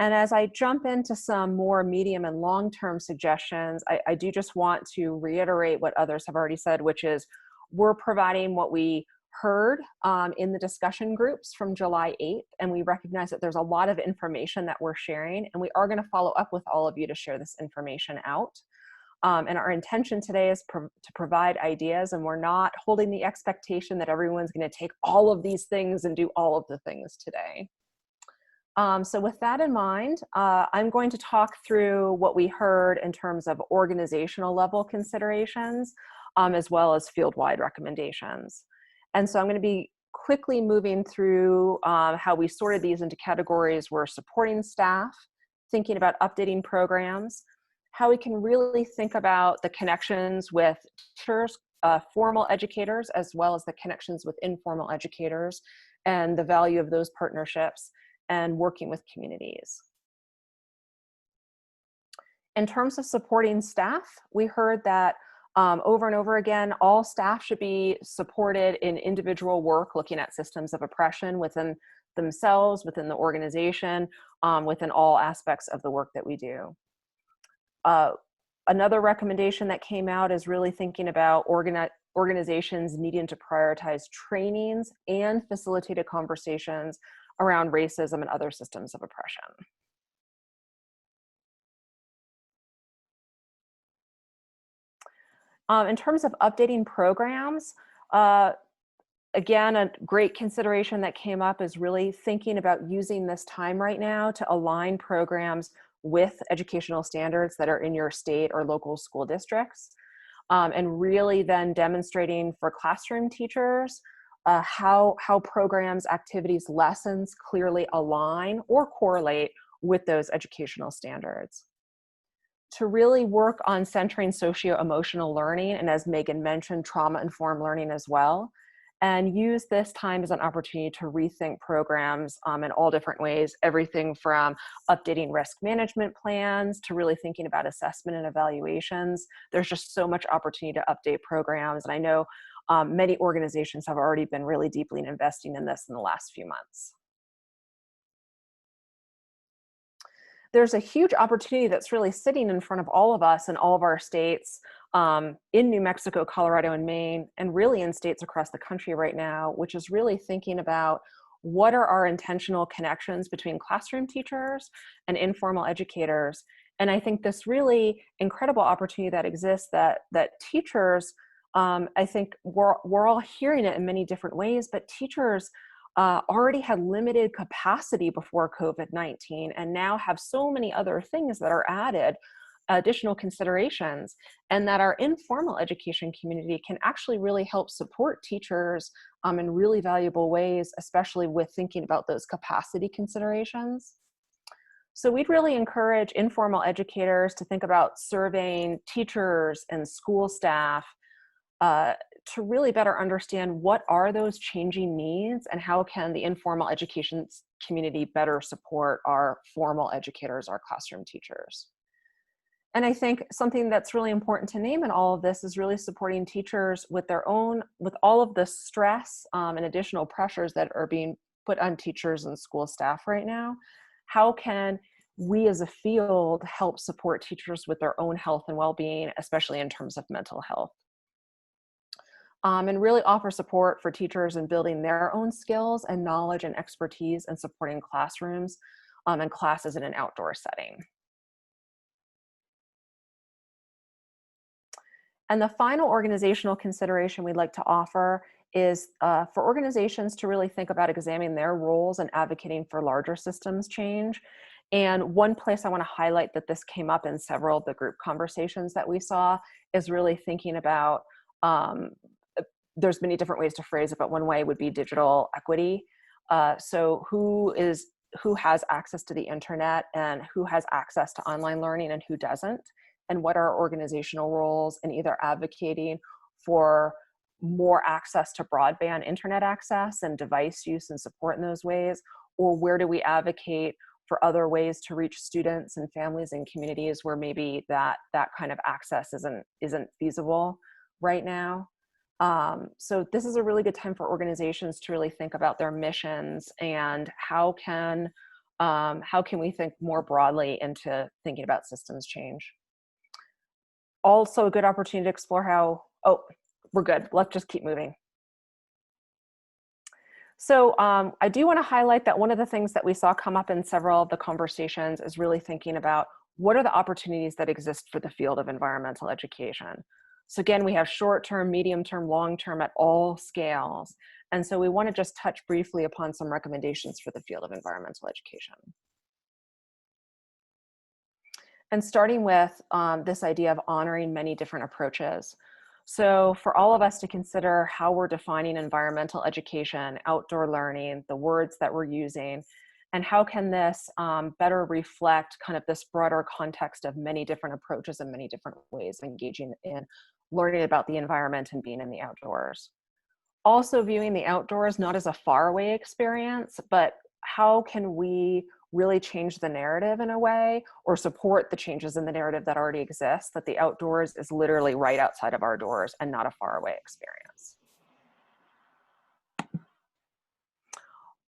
And as I jump into some more medium and long-term suggestions, I do just want to reiterate what others have already said, which is we're providing what we heard in the discussion groups from July 8th, and we recognize that there's a lot of information that we're sharing, and we are going to follow up with all of you to share this information out. And our intention today is to provide ideas, and we're not holding the expectation that everyone's going to take all of these things and do all of the things today. So with that in mind, I'm going to talk through what we heard in terms of organizational level considerations, as well as field-wide recommendations. And so I'm going to be quickly moving through how we sorted these into categories. We're supporting staff, thinking about updating programs, how we can really think about the connections with teachers, formal educators, as well as the connections with informal educators, and the value of those partnerships, and working with communities. In terms of supporting staff, we heard that over and over again, all staff should be supported in individual work, looking at systems of oppression within themselves, within the organization, within all aspects of the work that we do. Another recommendation that came out is really thinking about organizations needing to prioritize trainings and facilitated conversations around racism and other systems of oppression. In terms of updating programs, again, a great consideration that came up is really thinking about using this time right now to align programs with educational standards that are in your state or local school districts, and really then demonstrating for classroom teachers how programs, activities, lessons clearly align or correlate with those educational standards. To really work on centering socio-emotional learning, and as Megan mentioned, trauma-informed learning as well, and use this time as an opportunity to rethink programs in all different ways, everything from updating risk management plans to really thinking about assessment and evaluations. There's just so much opportunity to update programs, and I know many organizations have already been really deeply investing in this in the last few months. There's a huge opportunity that's really sitting in front of all of us in all of our states, in New Mexico, Colorado, and Maine, and really in states across the country right now, which is really thinking about what are our intentional connections between classroom teachers and informal educators. And I think this really incredible opportunity that exists that teachers, I think we're all hearing it in many different ways, but teachers already had limited capacity before COVID-19 and now have so many other things that are added, additional considerations, and that our informal education community can actually really help support teachers in really valuable ways, especially with thinking about those capacity considerations. So we'd really encourage informal educators to think about surveying teachers and school staff to really better understand what are those changing needs and how can the informal education community better support our formal educators, our classroom teachers. And I think something that's really important to name in all of this is really supporting teachers with all of the stress and additional pressures that are being put on teachers and school staff right now. How can we as a field help support teachers with their own health and well-being, especially in terms of mental health? And really offer support for teachers in building their own skills and knowledge and expertise and supporting classrooms and classes in an outdoor setting. And the final organizational consideration we'd like to offer is for organizations to really think about examining their roles and advocating for larger systems change. And one place I want to highlight that this came up in several of the group conversations that we saw is really thinking about there's many different ways to phrase it, but one way would be digital equity. So who has access to the internet and who has access to online learning and who doesn't, and what are organizational roles in either advocating for more access to broadband internet access and device use and support in those ways, or where do we advocate for other ways to reach students and families and communities where maybe that kind of access isn't feasible right now. So this is a really good time for organizations to really think about their missions and how can we think more broadly into thinking about systems change. Also a good opportunity to explore how, oh, we're good. Let's just keep moving. So I do want to highlight that one of the things that we saw come up in several of the conversations is really thinking about what are the opportunities that exist for the field of environmental education. So again, we have short-term, medium-term, long-term at all scales. And so we want to just touch briefly upon some recommendations for the field of environmental education. And starting with this idea of honoring many different approaches. So for all of us to consider how we're defining environmental education, outdoor learning, the words that we're using, and how can this better reflect kind of this broader context of many different approaches and many different ways of engaging in learning about the environment and being in the outdoors. Also viewing the outdoors not as a faraway experience, but how can we really change the narrative in a way or support the changes in the narrative that already exists, that the outdoors is literally right outside of our doors and not a faraway experience.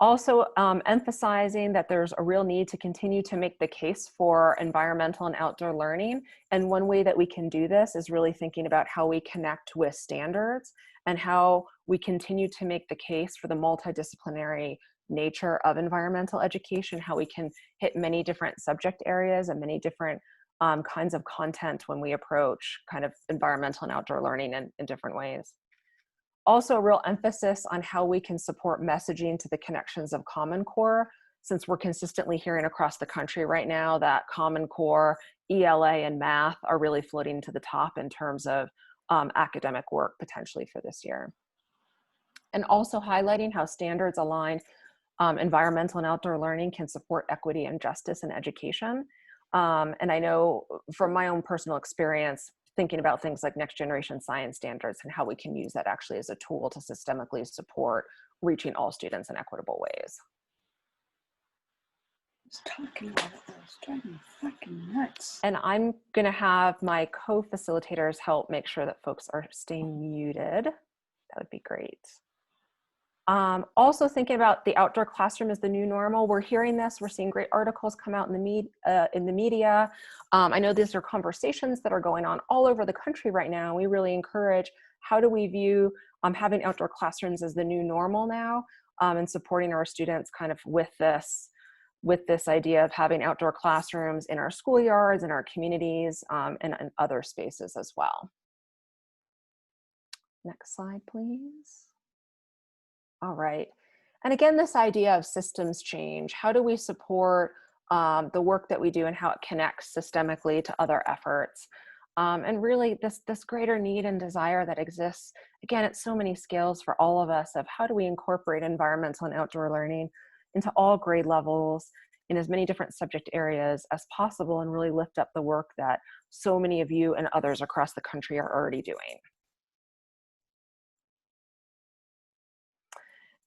Also emphasizing that there's a real need to continue to make the case for environmental and outdoor learning. And one way that we can do this is really thinking about how we connect with standards and how we continue to make the case for the multidisciplinary nature of environmental education, how we can hit many different subject areas and many different kinds of content when we approach kind of environmental and outdoor learning in different ways. Also a real emphasis on how we can support messaging to the connections of Common Core, since we're consistently hearing across the country right now that Common Core, ELA, and math are really floating to the top in terms of academic work potentially for this year. And also highlighting how standards aligned environmental and outdoor learning can support equity and justice in education. And I know from my own personal experience, thinking about things like next generation science standards and how we can use that actually as a tool to systemically support reaching all students in equitable ways. Talking about it, it's driving me fucking nuts. And I'm gonna have my co-facilitators help make sure that folks are staying muted. That would be great. Also thinking about the outdoor classroom as the new normal. We're hearing this, we're seeing great articles come out in the media. I know these are conversations that are going on all over the country right now. We really encourage, how do we view having outdoor classrooms as the new normal now, and supporting our students kind of with this idea of having outdoor classrooms in our schoolyards, in our communities, and other spaces as well. Next slide, please. All right. And again, this idea of systems change. How do we support the work that we do and how it connects systemically to other efforts? And really this greater need and desire that exists, again, at so many scales for all of us, of how do we incorporate environmental and outdoor learning into all grade levels in as many different subject areas as possible, and really lift up the work that so many of you and others across the country are already doing.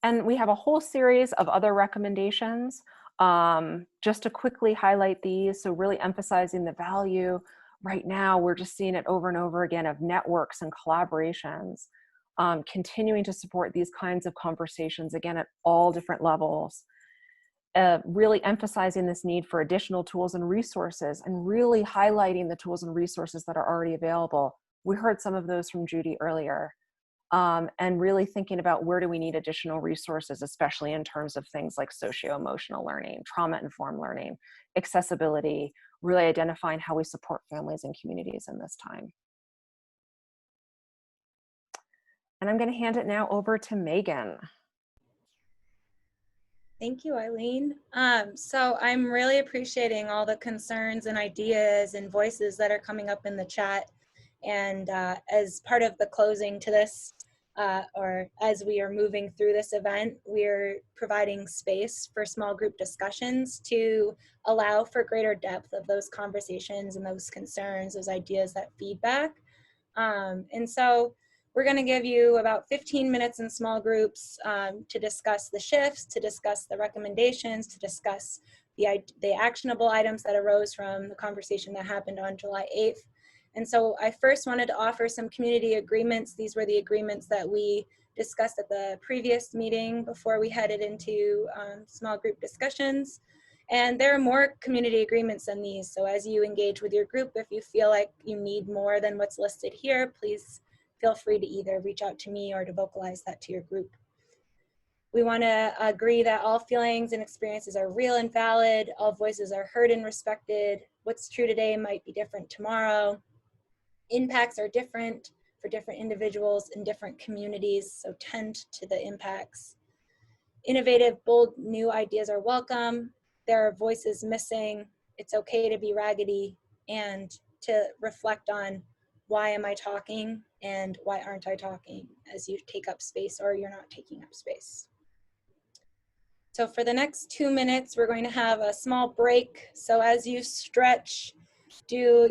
And we have a whole series of other recommendations. Just to quickly highlight these, so really emphasizing the value. Right now, we're just seeing it over and over again of networks and collaborations, continuing to support these kinds of conversations, again, at all different levels. Really emphasizing this need for additional tools and resources, and really highlighting the tools and resources that are already available. We heard some of those from Judy earlier. And really thinking about where do we need additional resources, especially in terms of things like socio-emotional learning, trauma-informed learning, accessibility, really identifying how we support families and communities in this time. And I'm going to hand it now over to Megan. Thank you, Eileen. So I'm really appreciating all the concerns and ideas and voices that are coming up in the chat. And as part of the closing to this, or as we are moving through this event, we're providing space for small group discussions to allow for greater depth of those conversations and those concerns, those ideas, that feedback. And so we're going to give you about 15 minutes in small groups to discuss the shifts, to discuss the recommendations, to discuss the actionable items that arose from the conversation that happened on July 8th. And so I first wanted to offer some community agreements. These were the agreements that we discussed at the previous meeting before we headed into small group discussions. And there are more community agreements than these. So as you engage with your group, if you feel like you need more than what's listed here, please feel free to either reach out to me or to vocalize that to your group. We want to agree that all feelings and experiences are real and valid. All voices are heard and respected. What's true today might be different tomorrow. Impacts are different for different individuals in different communities, so tend to the impacts. Innovative, bold, new ideas are welcome. There are voices missing. It's okay to be raggedy, and to reflect on, why am I talking and why aren't I talking, as you take up space or you're not taking up space. So for the next 2 minutes, we're going to have a small break. So as you stretch, do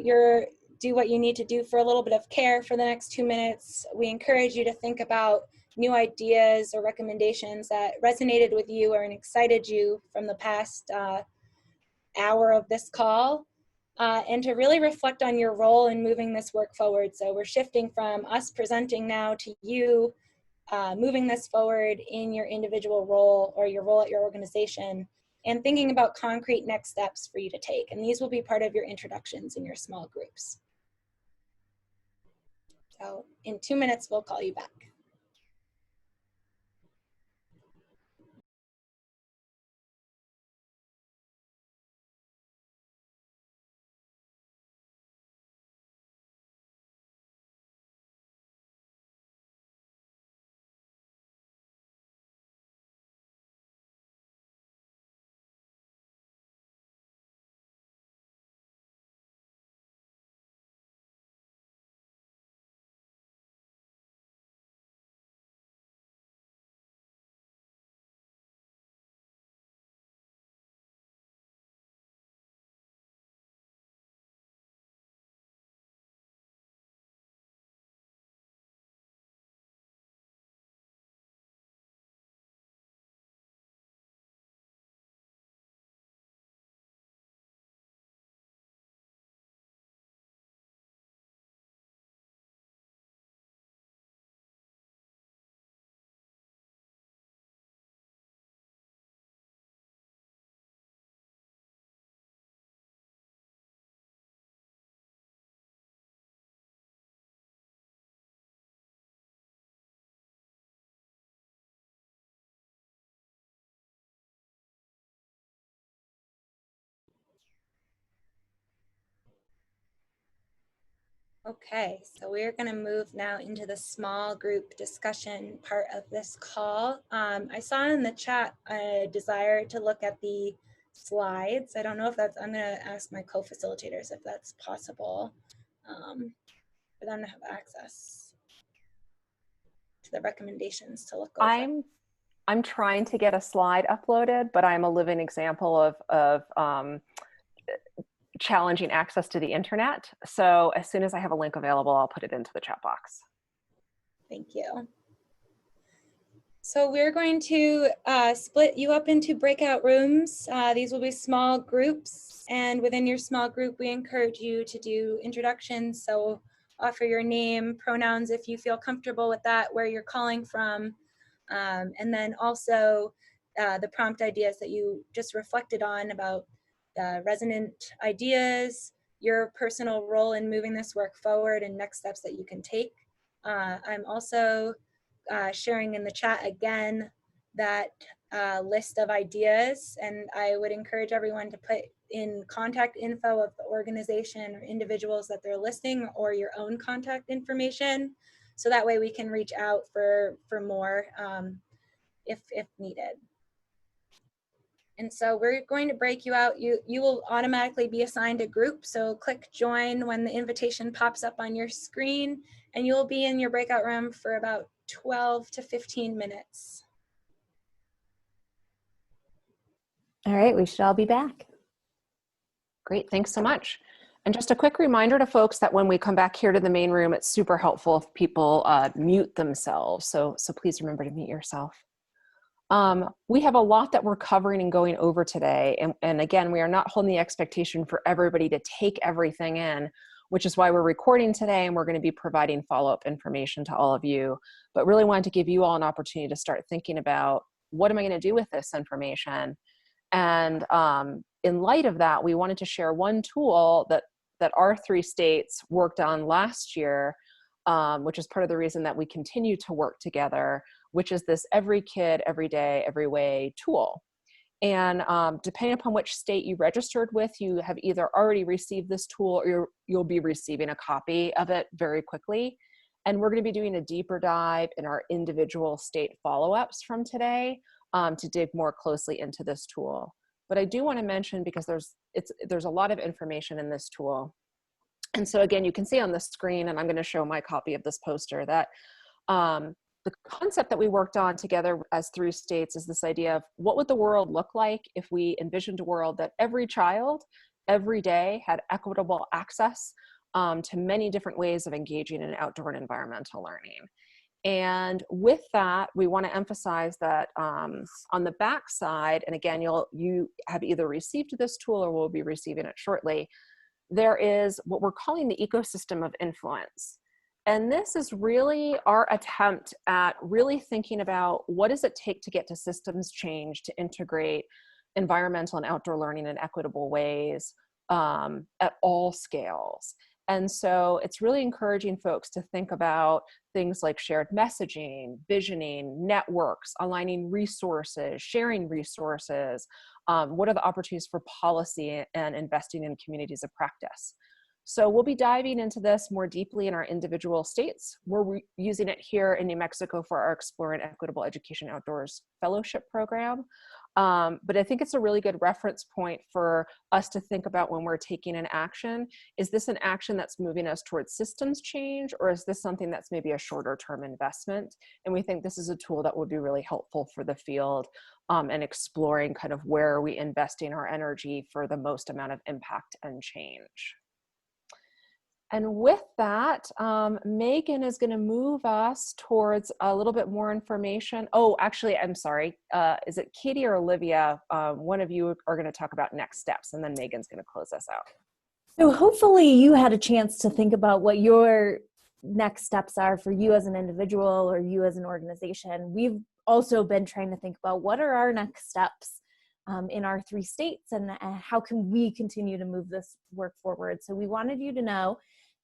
what you need to do for a little bit of care for the next 2 minutes. We encourage you to think about new ideas or recommendations that resonated with you or excited you from the past hour of this call, and to really reflect on your role in moving this work forward. So we're shifting from us presenting now to you moving this forward in your individual role or your role at your organization, and thinking about concrete next steps for you to take. And these will be part of your introductions in your small groups. So in 2 minutes, we'll call you back. Okay, so we're going to move now into the small group discussion part of this call. I saw in the chat a desire to look at the slides. I don't know if that's, I'm going to ask my co-facilitators if that's possible for them to have access to the recommendations to look over. I'm trying to get a slide uploaded, but I'm a living example of challenging access to the internet. So as soon as I have a link available, I'll put it into the chat box. Thank you. So we're going to split you up into breakout rooms. These will be small groups, and within your small group, we encourage you to do introductions. So offer your name, pronouns if you feel comfortable with that, where you're calling from, and then also the prompt ideas that you just reflected on about resonant ideas, your personal role in moving this work forward, and next steps that you can take. I'm also sharing in the chat again that list of ideas, and I would encourage everyone to put in contact info of the organization or individuals that they're listing, or your own contact information, so that way we can reach out for more if needed. And so we're going to break you out. You will automatically be assigned a group, so click join when the invitation pops up on your screen, and you will be in your breakout room for about 12 to 15 minutes. All right, we should all be back. Great, thanks so much. And just a quick reminder to folks that when we come back here to the main room, it's super helpful if people mute themselves. So please remember to mute yourself. We have a lot that we're covering and going over today. And again, we are not holding the expectation for everybody to take everything in, which is why we're recording today, and we're going to be providing follow-up information to all of you. But really wanted to give you all an opportunity to start thinking about, what am I going to do with this information? And in light of that, we wanted to share one tool that our 3 states worked on last year which is part of the reason that we continue to work together, which is this every kid, every day, every way tool. And depending upon which state you registered with, you have either already received this tool or you'll be receiving a copy of it very quickly. And we're going to be doing a deeper dive in our individual state follow-ups from today to dig more closely into this tool. But I do want to mention, because there's a lot of information in this tool. And so again, you can see on the screen, and I'm going to show my copy of this poster, that the concept that we worked on together as 3 states is this idea of what would the world look like if we envisioned a world that every child, every day, had equitable access to many different ways of engaging in outdoor and environmental learning. And with that, we want to emphasize that on the back side, and again, you have either received this tool or will be receiving it shortly, there is what we're calling the ecosystem of influence. And this is really our attempt at really thinking about what does it take to get to systems change to integrate environmental and outdoor learning in equitable ways at all scales. And so it's really encouraging folks to think about things like shared messaging, visioning, networks, aligning resources, sharing resources. What are the opportunities for policy and investing in communities of practice? So we'll be diving into this more deeply in our individual states. We're using it here in New Mexico for our Exploring Equitable Education Outdoors Fellowship Program. But I think it's a really good reference point for us to think about when we're taking an action. Is this an action that's moving us towards systems change, or is this something that's maybe a shorter term investment? And we think this is a tool that would be really helpful for the field and exploring kind of where are we investing our energy for the most amount of impact and change. And with that, Megan is going to move us towards a little bit more information. Oh, actually, I'm sorry. Is it Katie or Olivia? One of you are going to talk about next steps, and then Megan's going to close us out. So hopefully you had a chance to think about what your next steps are for you as an individual or you as an organization. We've also been trying to think about what are our next steps in our 3 states, and how can we continue to move this work forward. So we wanted you to know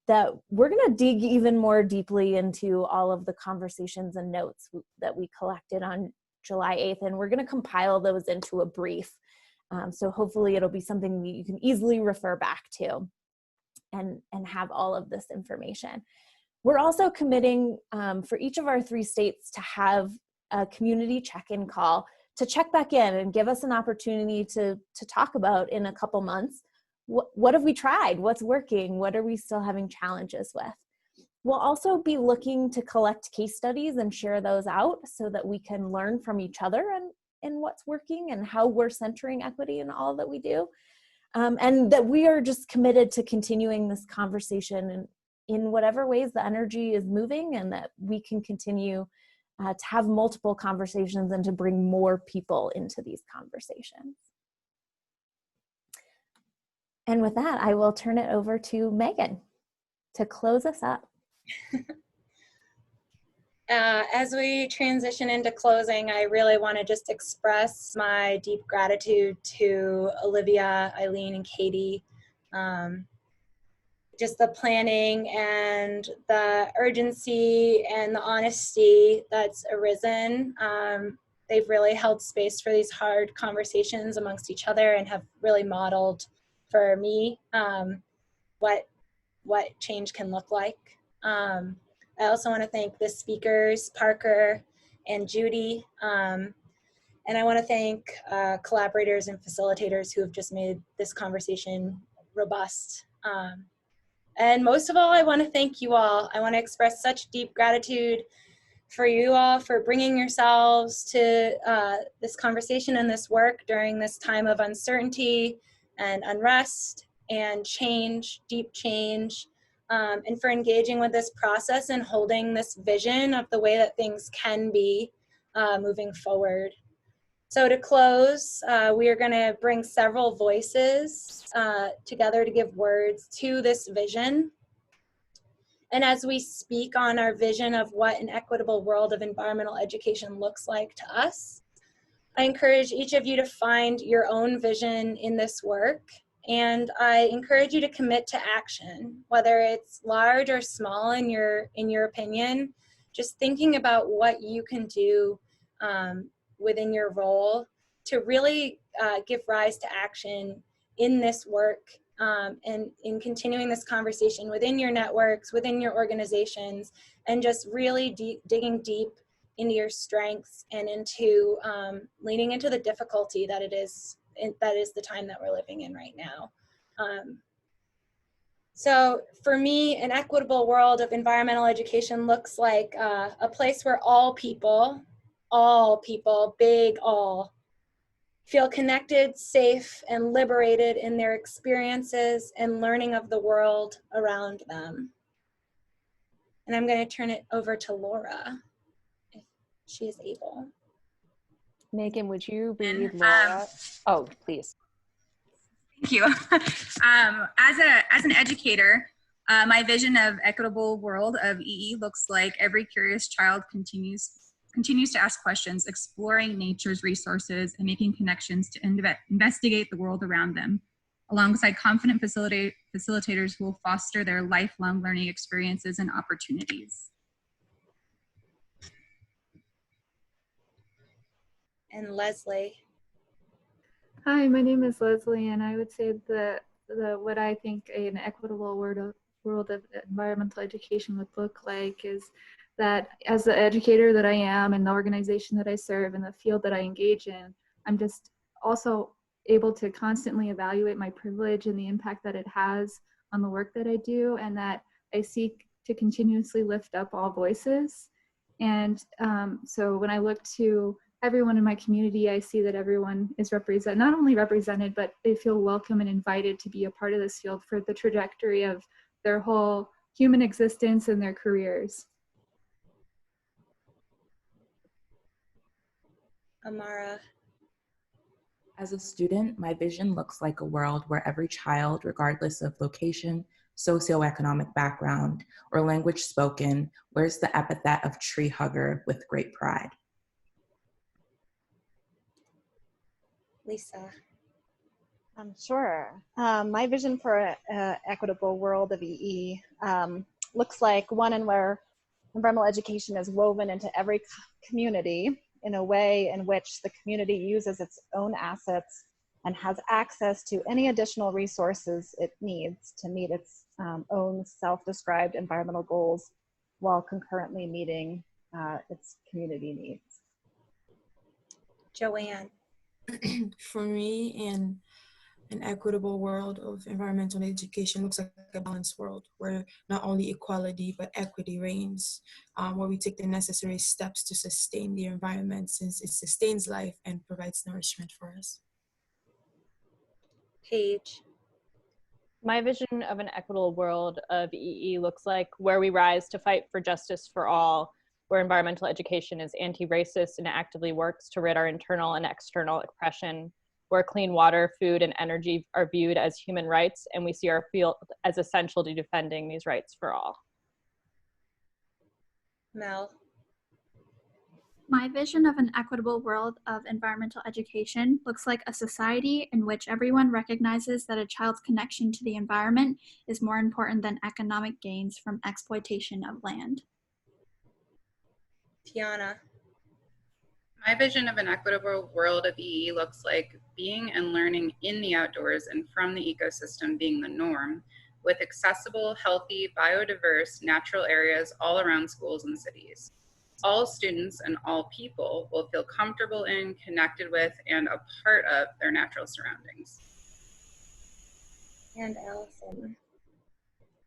that we're going to dig even more deeply into all of the conversations and notes that we collected on July 8th, and we're going to compile those into a brief. So hopefully it'll be something that you can easily refer back to and have all of this information. We're also committing for each of our 3 states to have a community check-in call to check back in and give us an opportunity to talk about in a couple months. What have we tried? What's working? What are we still having challenges with? We'll also be looking to collect case studies and share those out so that we can learn from each other and what's working and how we're centering equity in all that we do. And that we are just committed to continuing this conversation in whatever ways the energy is moving, and that we can continue to have multiple conversations and to bring more people into these conversations. And with that, I will turn it over to Megan to close us up. As we transition into closing, I really want to just express my deep gratitude to Olivia, Eileen, and Katie. Just the planning and the urgency and the honesty that's arisen. They've really held space for these hard conversations amongst each other and have really modeled for me what change can look like. I also want to thank the speakers, Parker and Judy, and I want to thank collaborators and facilitators who have just made this conversation robust. And most of all, I want to thank you all. I want to express such deep gratitude for you all for bringing yourselves to this conversation and this work during this time of uncertainty and unrest and change, deep change, and for engaging with this process and holding this vision of the way that things can be moving forward. So to close, we are going to bring several voices together to give words to this vision. And as we speak on our vision of what an equitable world of environmental education looks like to us, I encourage each of you to find your own vision in this work And I encourage you to commit to action, whether it's large or small in your opinion. Just thinking about what you can do within your role to really give rise to action in this work, and in continuing this conversation within your networks, within your organizations, and just really digging deep into your strengths and into leaning into the difficulty that it is. That is the time that we're living in right now. So for me, an equitable world of environmental education looks like a place where all people, big all, feel connected, safe, and liberated in their experiences and learning of the world around them. And I'm going to turn it over to Laura, if she is able. Megan, would you read Laura? Oh, please. Thank you. As an educator, my vision of equitable world of EE looks like every curious child continues to ask questions, exploring nature's resources and making connections to investigate the world around them, alongside confident facilitators who will foster their lifelong learning experiences and opportunities. And Leslie. Hi, my name is Leslie, and I would say that what I think an equitable world of environmental education would look like is that as the educator that I am and the organization that I serve and the field that I engage in, I'm just also able to constantly evaluate my privilege and the impact that it has on the work that I do, and that I seek to continuously lift up all voices. And so when I look to everyone in my community, I see that everyone is not only represented, but they feel welcome and invited to be a part of this field for the trajectory of their whole human existence and their careers. Amara. As a student, my vision looks like a world where every child, regardless of location, socioeconomic background, or language spoken, wears the epithet of tree hugger with great pride. Lisa. Sure. My vision for an equitable world of EE looks like one in where environmental education is woven into every community in a way in which the community uses its own assets and has access to any additional resources it needs to meet its own self-described environmental goals while concurrently meeting its community needs. Joanne. For me, an equitable world of environmental education looks like a balanced world where not only equality but equity reigns, where we take the necessary steps to sustain the environment since it sustains life and provides nourishment for us. Paige. My vision of an equitable world of EE looks like where we rise to fight for justice for all, where environmental education is anti-racist and actively works to rid our internal and external oppression, where clean water, food, and energy are viewed as human rights, and we see our field as essential to defending these rights for all. Mel. My vision of an equitable world of environmental education looks like a society in which everyone recognizes that a child's connection to the environment is more important than economic gains from exploitation of land. Tiana. My vision of an equitable world of EE looks like being and learning in the outdoors and from the ecosystem being the norm, with accessible, healthy, biodiverse, natural areas all around schools and cities. All students and all people will feel comfortable in, connected with, and a part of their natural surroundings. And Allison.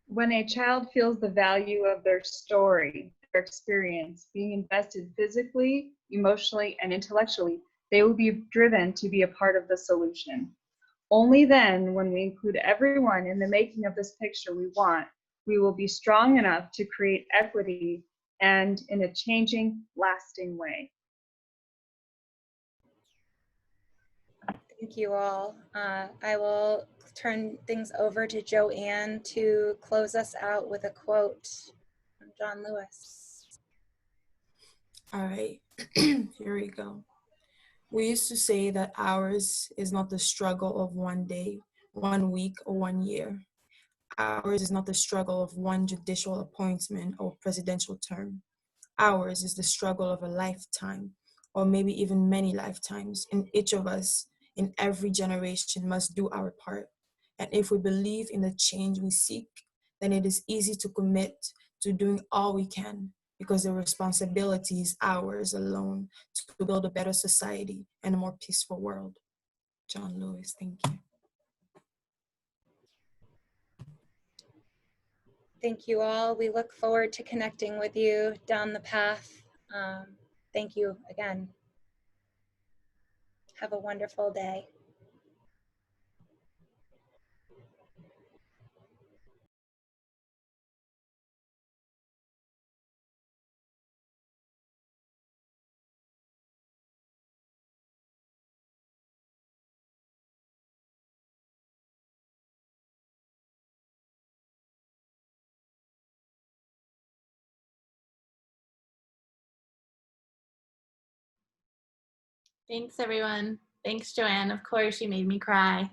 When a child feels the value of their story, their experience, being invested physically, emotionally, and intellectually, they will be driven to be a part of the solution. Only then, when we include everyone in the making of this picture we want, we will be strong enough to create equity and in a changing, lasting way. Thank you all. I will turn things over to Joanne to close us out with a quote from John Lewis. All right, here we go. We used to say that ours is not the struggle of one day 1 week, or 1 year. Ours is not the struggle of one judicial appointment or presidential term. Ours is the struggle of a lifetime, or maybe even many lifetimes, and each of us in every generation must do our part. And if we believe in the change we seek, then it is easy to commit to doing all we can, because the responsibility is ours alone to build a better society and a more peaceful world. John Lewis, thank you. Thank you all. We look forward to connecting with you down the path. Thank you again. Have a wonderful day. Thanks, everyone. Thanks, Joanne. Of course, you made me cry.